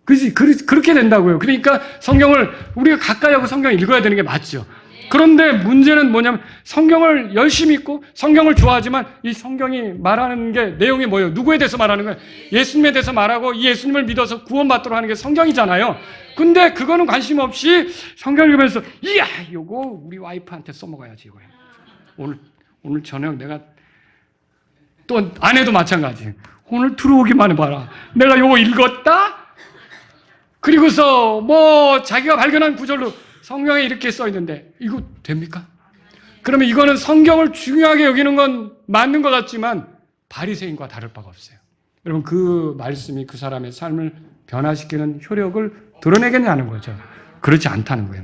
그렇게 된다고요. 그러니까 성경을 우리가 가까이 하고 성경을 읽어야 되는 게 맞죠. 그런데 문제는 뭐냐면 성경을 열심히 읽고 성경을 좋아하지만 이 성경이 말하는 게 내용이 뭐예요? 누구에 대해서 말하는 거예요? 예수님에 대해서 말하고 이 예수님을 믿어서 구원받도록 하는 게 성경이잖아요. 근데 그거는 관심 없이 성경을 읽으면서 이야 이거 우리 와이프한테 써먹어야지 이거예요. 오늘 저녁 내가 또 아내도 마찬가지. 오늘 들어오기만 해봐라. 내가 이거 읽었다? 그리고서 뭐 자기가 발견한 구절로 성경에 이렇게 써 있는데 이거 됩니까? 그러면 이거는 성경을 중요하게 여기는 건 맞는 것 같지만 바리새인과 다를 바가 없어요. 여러분, 그 말씀이 그 사람의 삶을 변화시키는 효력을 드러내겠냐는 거죠. 그렇지 않다는 거예요.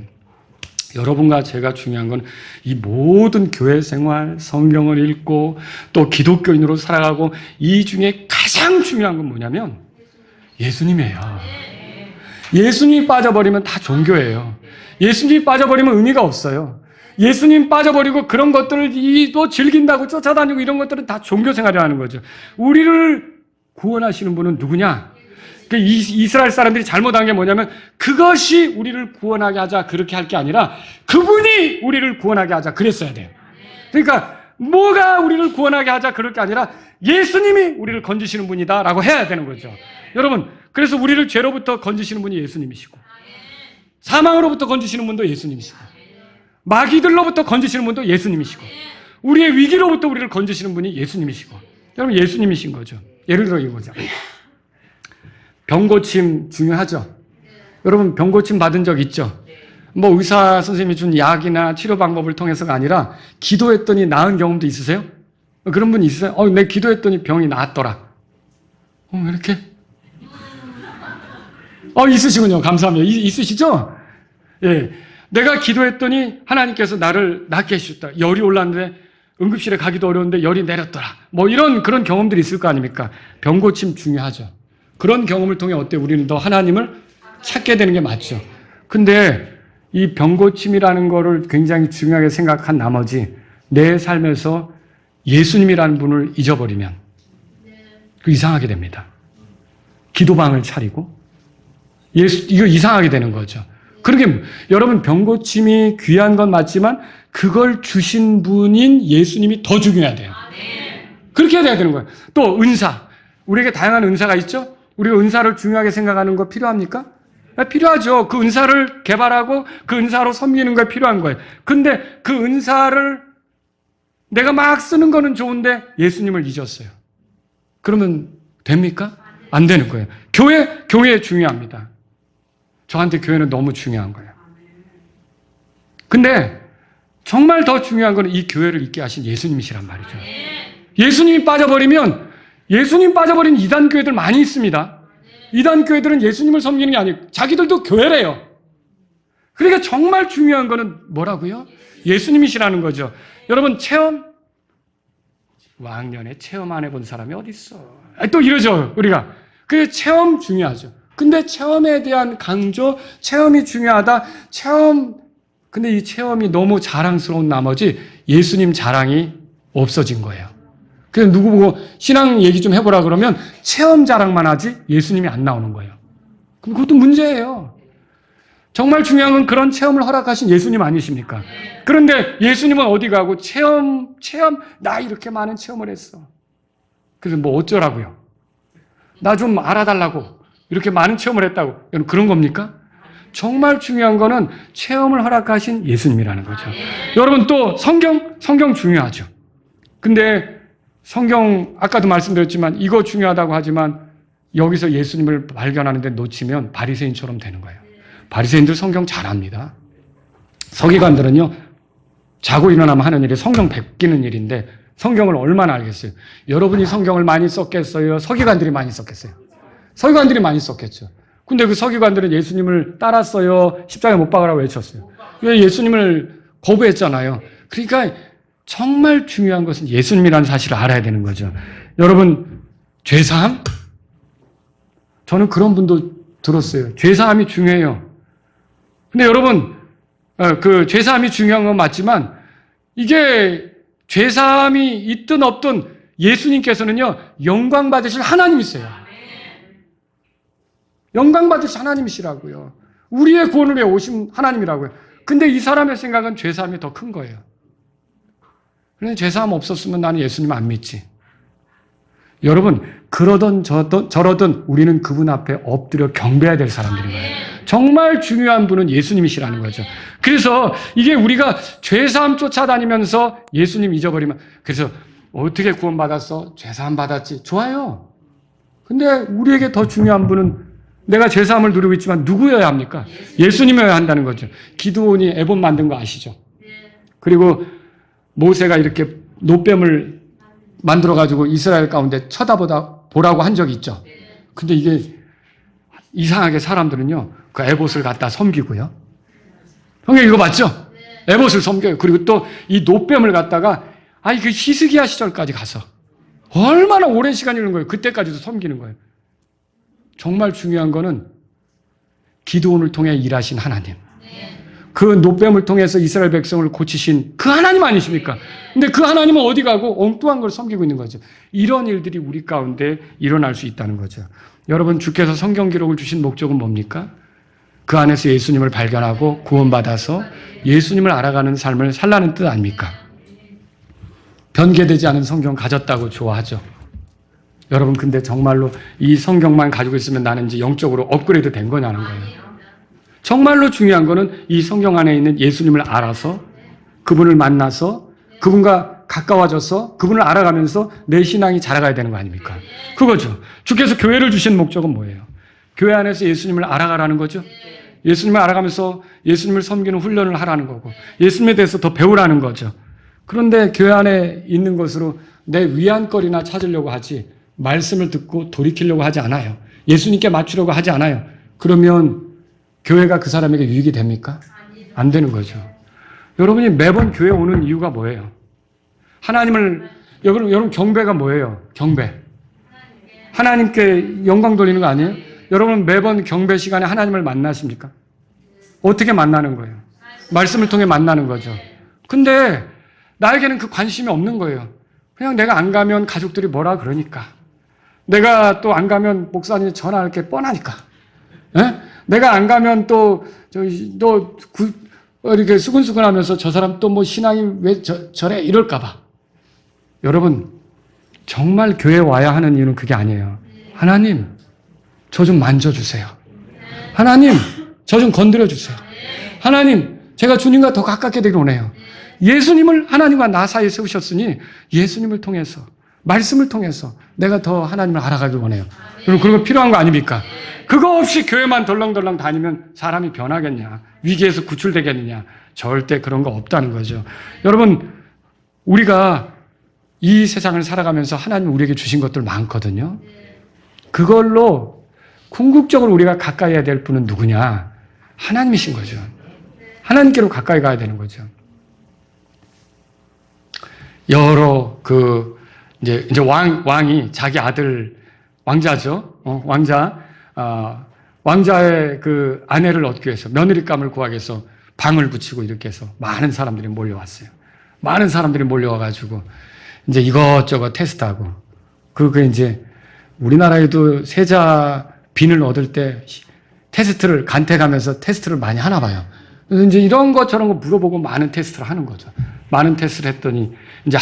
여러분과 제가 중요한 건 이 모든 교회 생활, 성경을 읽고 또 기독교인으로 살아가고 이 중에 가장 중요한 건 뭐냐면 예수님이에요. 예수님이 빠져버리면 다 종교예요. 예수님이 빠져버리면 의미가 없어요. 예수님 빠져버리고 그런 것들을 또 즐긴다고 쫓아다니고 이런 것들은 다 종교생활이라는 거죠. 우리를 구원하시는 분은 누구냐? 이스라엘 사람들이 잘못한 게 뭐냐면 그것이 우리를 구원하게 하자 그렇게 할 게 아니라 그분이 우리를 구원하게 하자 그랬어야 돼요. 그러니까 뭐가 우리를 구원하게 하자 그럴 게 아니라 예수님이 우리를 건지시는 분이다 라고 해야 되는 거죠. 여러분, 그래서 우리를 죄로부터 건지시는 분이 예수님이시고 사망으로부터 건지시는 분도 예수님이시고 마귀들로부터 건지시는 분도 예수님이시고 우리의 위기로부터 우리를 건지시는 분이 예수님이시고 여러분, 예수님이신 거죠. 예를 들어 이거죠. 병고침 중요하죠. 여러분, 병고침 받은 적 있죠? 뭐 의사 선생님이 준 약이나 치료 방법을 통해서가 아니라 기도했더니 나은 경험도 있으세요? 그런 분 있으세요? 내 기도했더니 병이 나았더라. 왜 이렇게? 있으시군요. 감사합니다. 있으시죠? 예. 내가 기도했더니 하나님께서 나를 낫게 해주셨다. 열이 올랐는데 응급실에 가기도 어려운데 열이 내렸더라. 뭐 그런 경험들이 있을 거 아닙니까? 병고침 중요하죠. 그런 경험을 통해 우리는 더 하나님을 찾게 되는 게 맞죠. 근데 이 병고침이라는 거를 굉장히 중요하게 생각한 나머지 내 삶에서 예수님이라는 분을 잊어버리면 이상하게 됩니다. 기도방을 차리고 이거 이상하게 되는 거죠. 그러게 여러분 병고침이 귀한 건 맞지만 그걸 주신 분인 예수님이 더 중요해야 돼요. 그렇게 해야 되는 거예요. 또 은사. 우리에게 다양한 은사가 있죠? 우리가 은사를 중요하게 생각하는 거 필요합니까? 필요하죠. 그 은사를 개발하고 그 은사로 섬기는 거 필요한 거예요. 근데 그 은사를 내가 막 쓰는 거는 좋은데 예수님을 잊었어요. 그러면 됩니까? 안 되는 거예요. 교회 중요합니다. 저한테 교회는 너무 중요한 거예요. 근데 정말 더 중요한 거는 이 교회를 있게 하신 예수님이시란 말이죠. 예수님이 빠져버리면 예수님 빠져버린 이단 교회들 많이 있습니다. 이단 교회들은 예수님을 섬기는 게 아니고 자기들도 교회래요. 그러니까 정말 중요한 거는 뭐라고요? 예수님이시라는 거죠. 여러분 체험? 왕년에 체험 안 해본 사람이 어디 있어? 또 이러죠 우리가. 그게 체험 중요하죠. 근데 체험에 대한 강조, 체험이 중요하다. 근데 이 체험이 너무 자랑스러운 나머지 예수님 자랑이 없어진 거예요. 그래서 누구 보고 신앙 얘기 좀 해보라 그러면 체험 자랑만 하지 예수님이 안 나오는 거예요. 그럼 그것도 문제예요. 정말 중요한 건 그런 체험을 허락하신 예수님 아니십니까? 그런데 예수님은 어디 가고 체험, 나 이렇게 많은 체험을 했어. 그래서 뭐 어쩌라고요? 나 좀 알아달라고. 이렇게 많은 체험을 했다고. 여러분 그런 겁니까? 정말 중요한 거는 체험을 허락하신 예수님이라는 거죠. 여러분 또 성경 중요하죠. 근데 성경 아까도 말씀드렸지만 이거 중요하다고 하지만 여기서 예수님을 발견하는데 놓치면 바리새인처럼 되는 거예요. 바리새인들 성경 잘합니다. 서기관들은요. 자고 일어나면 하는 일이 성경 베끼는 일인데 성경을 얼마나 알겠어요? 여러분이 성경을 많이 썼겠어요? 서기관들이 많이 썼겠어요? 서기관들이 많이 썼겠죠. 근데 그 서기관들은 예수님을 따랐어요? 십자가에 못 박으라고 외쳤어요. 왜 예수님을 거부했잖아요. 그러니까 정말 중요한 것은 예수님이라는 사실을 알아야 되는 거죠. 여러분 죄사함? 저는 그런 분도 들었어요. 죄사함이 중요해요. 근데 여러분 그 죄사함이 중요한 건 맞지만 이게 죄사함이 있든 없든 예수님께서는요 영광 받으실 하나님이세요. 영광 받으실 하나님이시라고요. 우리의 구원을 위해 오신 하나님이라고요. 근데 이 사람의 생각은 죄사함이 더 큰 거예요. 그런데 죄사함 없었으면 나는 예수님 안 믿지. 여러분 그러든 저러든 우리는 그분 앞에 엎드려 경배해야 될 사람들인 거예요. 정말 중요한 분은 예수님이시라는 거죠. 그래서 이게 우리가 죄사함 쫓아다니면서 예수님 잊어버리면 그래서 어떻게 구원받았어? 죄사함 받았지. 좋아요. 근데 우리에게 더 중요한 분은 내가 죄사함을 누리고 있지만 누구여야 합니까? 예수님이어야 한다는 거죠. 기드온이 에봇 만든 거 아시죠? 그리고 모세가 이렇게 노뱀을 만들어가지고 이스라엘 가운데 쳐다보라고 한 적이 있죠. 근데 이게 이상하게 사람들은요, 그 에봇을 갖다 섬기고요. 형님 이거 맞죠? 에봇을 섬겨요. 그리고 또 이 노뱀을 갖다가 그 히스기야 시절까지 가서 얼마나 오랜 시간이 있는 거예요. 그때까지도 섬기는 거예요. 정말 중요한 거는 기드온을 통해 일하신 하나님. 그 노뱀을 통해서 이스라엘 백성을 고치신 그 하나님 아니십니까? 근데 그 하나님은 어디 가고 엉뚱한 걸 섬기고 있는 거죠. 이런 일들이 우리 가운데 일어날 수 있다는 거죠. 여러분 주께서 성경 기록을 주신 목적은 뭡니까? 그 안에서 예수님을 발견하고 구원받아서 예수님을 알아가는 삶을 살라는 뜻 아닙니까? 변개되지 않은 성경 가졌다고 좋아하죠. 여러분 근데 정말로 이 성경만 가지고 있으면 나는 이제 영적으로 업그레이드 된 거냐는 거예요. 정말로 중요한 거는 이 성경 안에 있는 예수님을 알아서 그분을 만나서 그분과 가까워져서 그분을 알아가면서 내 신앙이 자라가야 되는 거 아닙니까? 그거죠. 주께서 교회를 주신 목적은 뭐예요? 교회 안에서 예수님을 알아가라는 거죠. 예수님을 알아가면서 예수님을 섬기는 훈련을 하라는 거고 예수님에 대해서 더 배우라는 거죠. 그런데 교회 안에 있는 것으로 내 위안거리나 찾으려고 하지 말씀을 듣고 돌이키려고 하지 않아요. 예수님께 맞추려고 하지 않아요. 그러면 교회가 그 사람에게 유익이 됩니까? 안 되는 거죠. 여러분이 매번 교회 오는 이유가 뭐예요? 하나님을, 여러분 경배가 뭐예요? 경배. 하나님께 영광 돌리는 거 아니에요? 여러분 매번 경배 시간에 하나님을 만나십니까? 어떻게 만나는 거예요? 말씀을 통해 만나는 거죠. 근데 나에게는 그 관심이 없는 거예요. 그냥 내가 안 가면 가족들이 뭐라 그러니까. 내가 또 안 가면 목사님 전화할 게 뻔하니까. 에? 내가 안 가면 또 이렇게 수근수근 하면서 저 사람 또 뭐 신앙이 왜 저래 이럴까봐. 여러분, 정말 교회 와야 하는 이유는 그게 아니에요. 하나님, 저 좀 만져주세요. 하나님, 저 좀 건드려주세요. 하나님, 제가 주님과 더 가깝게 되길 원해요. 예수님을 하나님과 나 사이에 세우셨으니 예수님을 통해서, 말씀을 통해서 내가 더 하나님을 알아가길 원해요. 여러분, 그런 거 필요한 거 아닙니까? 그거 없이 교회만 덜렁덜렁 다니면 사람이 변하겠냐? 위기에서 구출되겠느냐? 절대 그런 거 없다는 거죠. 여러분, 우리가 이 세상을 살아가면서 하나님 우리에게 주신 것들 많거든요. 그걸로 궁극적으로 우리가 가까이 해야 될 분은 누구냐? 하나님이신 거죠. 하나님께로 가까이 가야 되는 거죠. 여러 이제 왕이 자기 아들, 왕자죠. 왕자의 그 아내를 얻기 위해서, 며느리감을 구하기 위해서 방을 붙이고 이렇게 해서 많은 사람들이 몰려왔어요. 많은 사람들이 몰려와가지고 이제 이것저것 테스트하고, 그게 이제 우리나라에도 세자 빈을 얻을 때 테스트를, 간택하면서 테스트를 많이 하나 봐요. 그래서 이제 이런 것 저런 거 물어보고 많은 테스트를 하는 거죠. 많은 테스트를 했더니 이제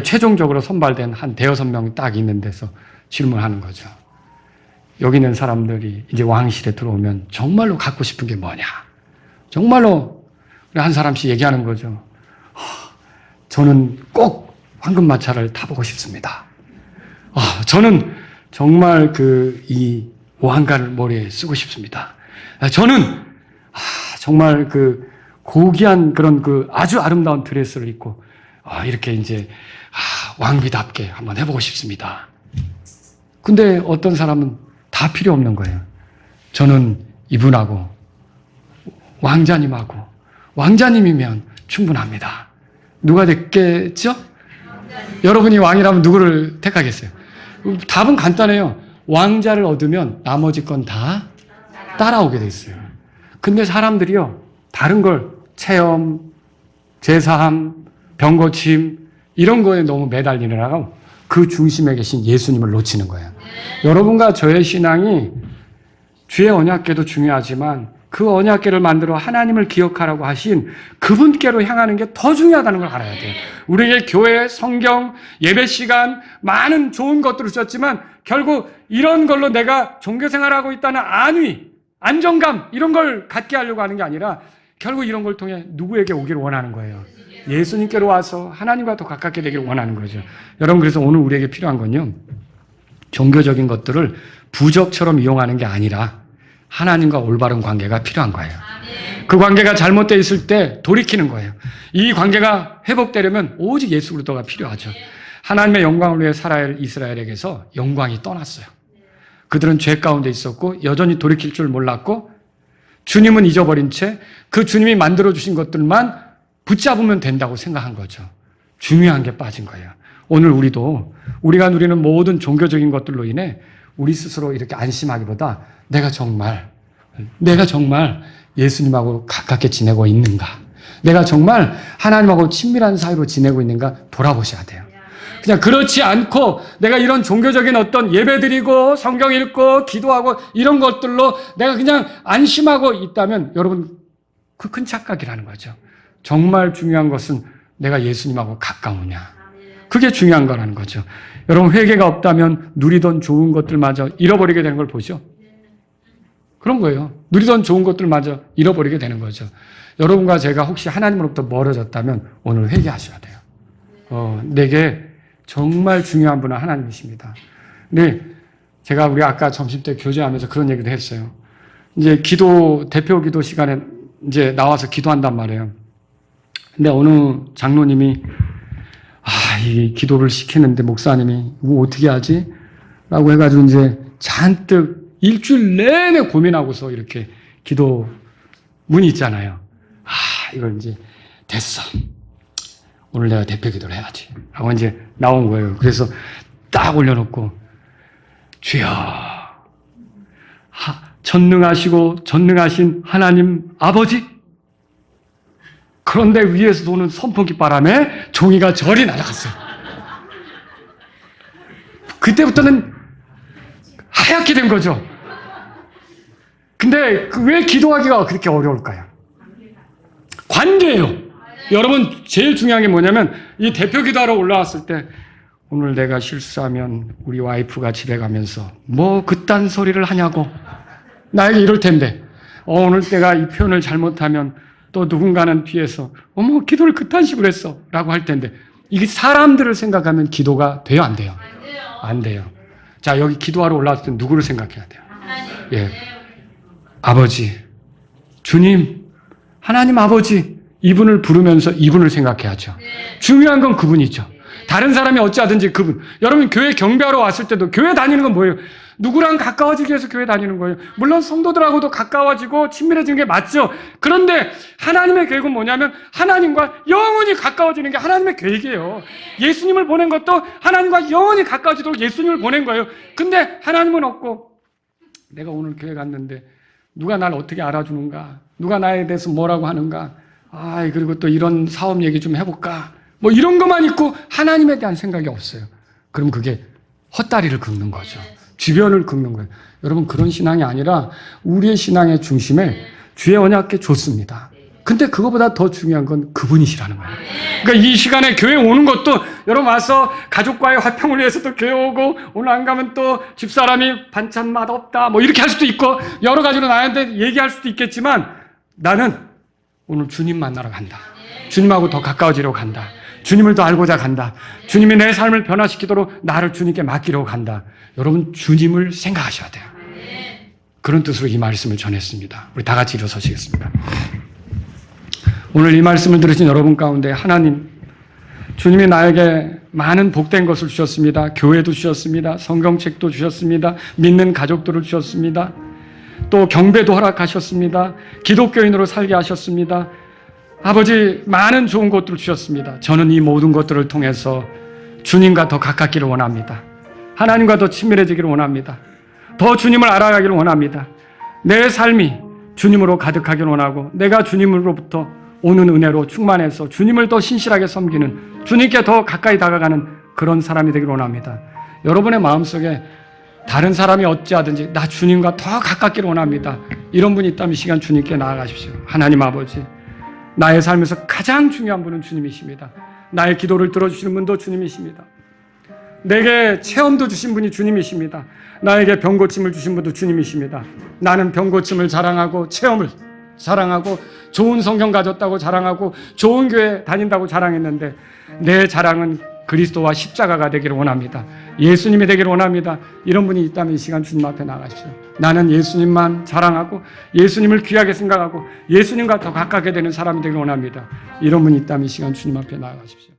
최종적으로 선발된 한 대여섯 명이 딱 있는 데서 질문하는 거죠. 여기 있는 사람들이 이제 왕실에 들어오면 정말로 갖고 싶은 게 뭐냐? 정말로 한 사람씩 얘기하는 거죠. 저는 꼭 황금마차를 타보고 싶습니다. 저는 정말 이 왕관을 머리에 쓰고 싶습니다. 저는 정말 고귀한 그런 아주 아름다운 드레스를 입고 이렇게 이제 왕비답게 한번 해보고 싶습니다. 근데 어떤 사람은 다 필요 없는 거예요. 저는 이분하고 왕자님하고 왕자님이면 충분합니다. 누가 됐겠죠? 여러분이 왕이라면 누구를 택하겠어요? 답은 간단해요. 왕자를 얻으면 나머지 건 다 따라오게 돼 있어요. 근데 사람들이요, 다른 걸 체험, 제사함, 병고침 이런 거에 너무 매달리느라고 그 중심에 계신 예수님을 놓치는 거예요. 여러분과 저의 신앙이 주의 언약궤도 중요하지만 그 언약궤를 만들어 하나님을 기억하라고 하신 그분께로 향하는 게 더 중요하다는 걸 알아야 돼요. 우리에게 교회, 성경, 예배 시간 많은 좋은 것들을 주셨지만 결국 이런 걸로 내가 종교생활하고 있다는 안위, 안정감 이런 걸 갖게 하려고 하는 게 아니라 결국 이런 걸 통해 누구에게 오기를 원하는 거예요. 예수님께로 와서 하나님과 더 가깝게 되기를 원하는 거죠. 여러분, 그래서 오늘 우리에게 필요한 건요, 종교적인 것들을 부적처럼 이용하는 게 아니라 하나님과 올바른 관계가 필요한 거예요. 그 관계가 잘못되어 있을 때 돌이키는 거예요. 이 관계가 회복되려면 오직 예수 그리스도가 필요하죠. 하나님의 영광을 위해 살아야 할 이스라엘에게서 영광이 떠났어요. 그들은 죄 가운데 있었고 여전히 돌이킬 줄 몰랐고 주님은 잊어버린 채 그 주님이 만들어주신 것들만 붙잡으면 된다고 생각한 거죠. 중요한 게 빠진 거예요. 오늘 우리가 누리는 모든 종교적인 것들로 인해 우리 스스로 이렇게 안심하기보다 내가 정말 예수님하고 가깝게 지내고 있는가? 내가 정말 하나님하고 친밀한 사이로 지내고 있는가 돌아보셔야 돼요. 그냥 그렇지 않고 내가 이런 종교적인 어떤 예배드리고 성경 읽고 기도하고 이런 것들로 내가 그냥 안심하고 있다면 여러분 그 큰 착각이라는 거죠. 정말 중요한 것은 내가 예수님하고 가까우냐. 그게 중요한 거라는 거죠. 여러분 회개가 없다면 누리던 좋은 것들마저 잃어버리게 되는 걸 보죠. 그런 거예요. 누리던 좋은 것들마저 잃어버리게 되는 거죠. 여러분과 제가 혹시 하나님으로부터 멀어졌다면 오늘 회개하셔야 돼요. 내게 정말 중요한 분은 하나님이십니다. 근데 제가 우리 아까 점심때 교제하면서 그런 얘기도 했어요. 이제 대표 기도 시간에 이제 나와서 기도한단 말이에요. 근데 어느 장로님이 이 기도를 시키는데 목사님이 이거 어떻게 하지? 라고 해가지고 이제 잔뜩 일주일 내내 고민하고서 이렇게 기도 문이 있잖아요. 이걸 이제 됐어. 오늘 내가 대표 기도를 해야지. 하고 이제 나온 거예요. 그래서 딱 올려놓고, 주여, 전능하시고 전능하신 하나님 아버지. 그런데 위에서 도는 선풍기 바람에 종이가 저리 날아갔어요. 그때부터는 하얗게 된 거죠. 근데 왜 기도하기가 그렇게 어려울까요? 관계예요. 여러분, 제일 중요한 게 뭐냐면, 이 대표 기도하러 올라왔을 때, 오늘 내가 실수하면 우리 와이프가 집에 가면서 뭐 그딴 소리를 하냐고 나에게 이럴 텐데, 오늘 내가 이 표현을 잘못하면 또 누군가는 뒤에서 어머 기도를 그딴 식으로 했어 라고 할 텐데, 이게 사람들을 생각하면 기도가 돼요, 안 돼요? 안 돼요. 자, 여기 기도하러 올라왔을 때 누구를 생각해야 돼요? 예, 아버지, 주님, 하나님 아버지, 이분을 부르면서 이분을 생각해야죠. 중요한 건 그분이죠. 다른 사람이 어찌하든지 그분. 여러분, 교회 경배하러 왔을 때도 교회 다니는 건 뭐예요? 누구랑 가까워지기 위해서 교회 다니는 거예요. 물론 성도들하고도 가까워지고 친밀해지는 게 맞죠. 그런데 하나님의 계획은 뭐냐면 하나님과 영원히 가까워지는 게 하나님의 계획이에요. 예수님을 보낸 것도 하나님과 영원히 가까워지도록 예수님을 보낸 거예요. 근데 하나님은 없고, 내가 오늘 교회 갔는데 누가 날 어떻게 알아주는가? 누가 나에 대해서 뭐라고 하는가? 그리고 또 이런 사업 얘기 좀 해볼까? 뭐 이런 것만 있고 하나님에 대한 생각이 없어요. 그럼 그게 헛다리를 긁는 거죠. 주변을 긁는 거예요. 여러분, 그런 신앙이 아니라 우리의 신앙의 중심에 주의 언약께 좋습니다. 근데 그거보다 더 중요한 건 그분이시라는 거예요. 그러니까 이 시간에 교회 오는 것도, 여러분 와서 가족과의 화평을 위해서도 교회 오고, 오늘 안 가면 또 집사람이 반찬 맛 없다 뭐 이렇게 할 수도 있고, 여러 가지로 나한테 얘기할 수도 있겠지만, 나는 오늘 주님 만나러 간다. 주님하고 더 가까워지려고 간다. 주님을 더 알고자 간다. 주님이 내 삶을 변화시키도록 나를 주님께 맡기려고 간다. 여러분, 주님을 생각하셔야 돼요. 그런 뜻으로 이 말씀을 전했습니다. 우리 다 같이 일어서시겠습니다. 오늘 이 말씀을 들으신 여러분 가운데 하나님, 주님이 나에게 많은 복된 것을 주셨습니다. 교회도 주셨습니다. 성경책도 주셨습니다. 믿는 가족들을 주셨습니다. 또 경배도 허락하셨습니다. 기독교인으로 살게 하셨습니다. 아버지, 많은 좋은 것들을 주셨습니다. 저는 이 모든 것들을 통해서 주님과 더 가깝기를 원합니다. 하나님과 더 친밀해지기를 원합니다. 더 주님을 알아가기를 원합니다. 내 삶이 주님으로 가득하기를 원하고, 내가 주님으로부터 오는 은혜로 충만해서 주님을 더 신실하게 섬기는, 주님께 더 가까이 다가가는 그런 사람이 되기를 원합니다. 여러분의 마음속에 다른 사람이 어찌하든지 나 주님과 더 가깝기를 원합니다. 이런 분이 있다면 이 시간 주님께 나아가십시오. 하나님 아버지, 나의 삶에서 가장 중요한 분은 주님이십니다. 나의 기도를 들어주시는 분도 주님이십니다. 내게 체험도 주신 분이 주님이십니다. 나에게 병고침을 주신 분도 주님이십니다. 나는 병고침을 자랑하고 체험을 자랑하고 좋은 성경 가졌다고 자랑하고 좋은 교회 다닌다고 자랑했는데, 내 자랑은 그리스도와 십자가가 되기를 원합니다. 예수님이 되기를 원합니다. 이런 분이 있다면 이 시간 주님 앞에 나가십시오. 나는 예수님만 자랑하고 예수님을 귀하게 생각하고 예수님과 더 가깝게 되는 사람이 되기를 원합니다. 이런 분이 있다면 이 시간 주님 앞에 나가십시오.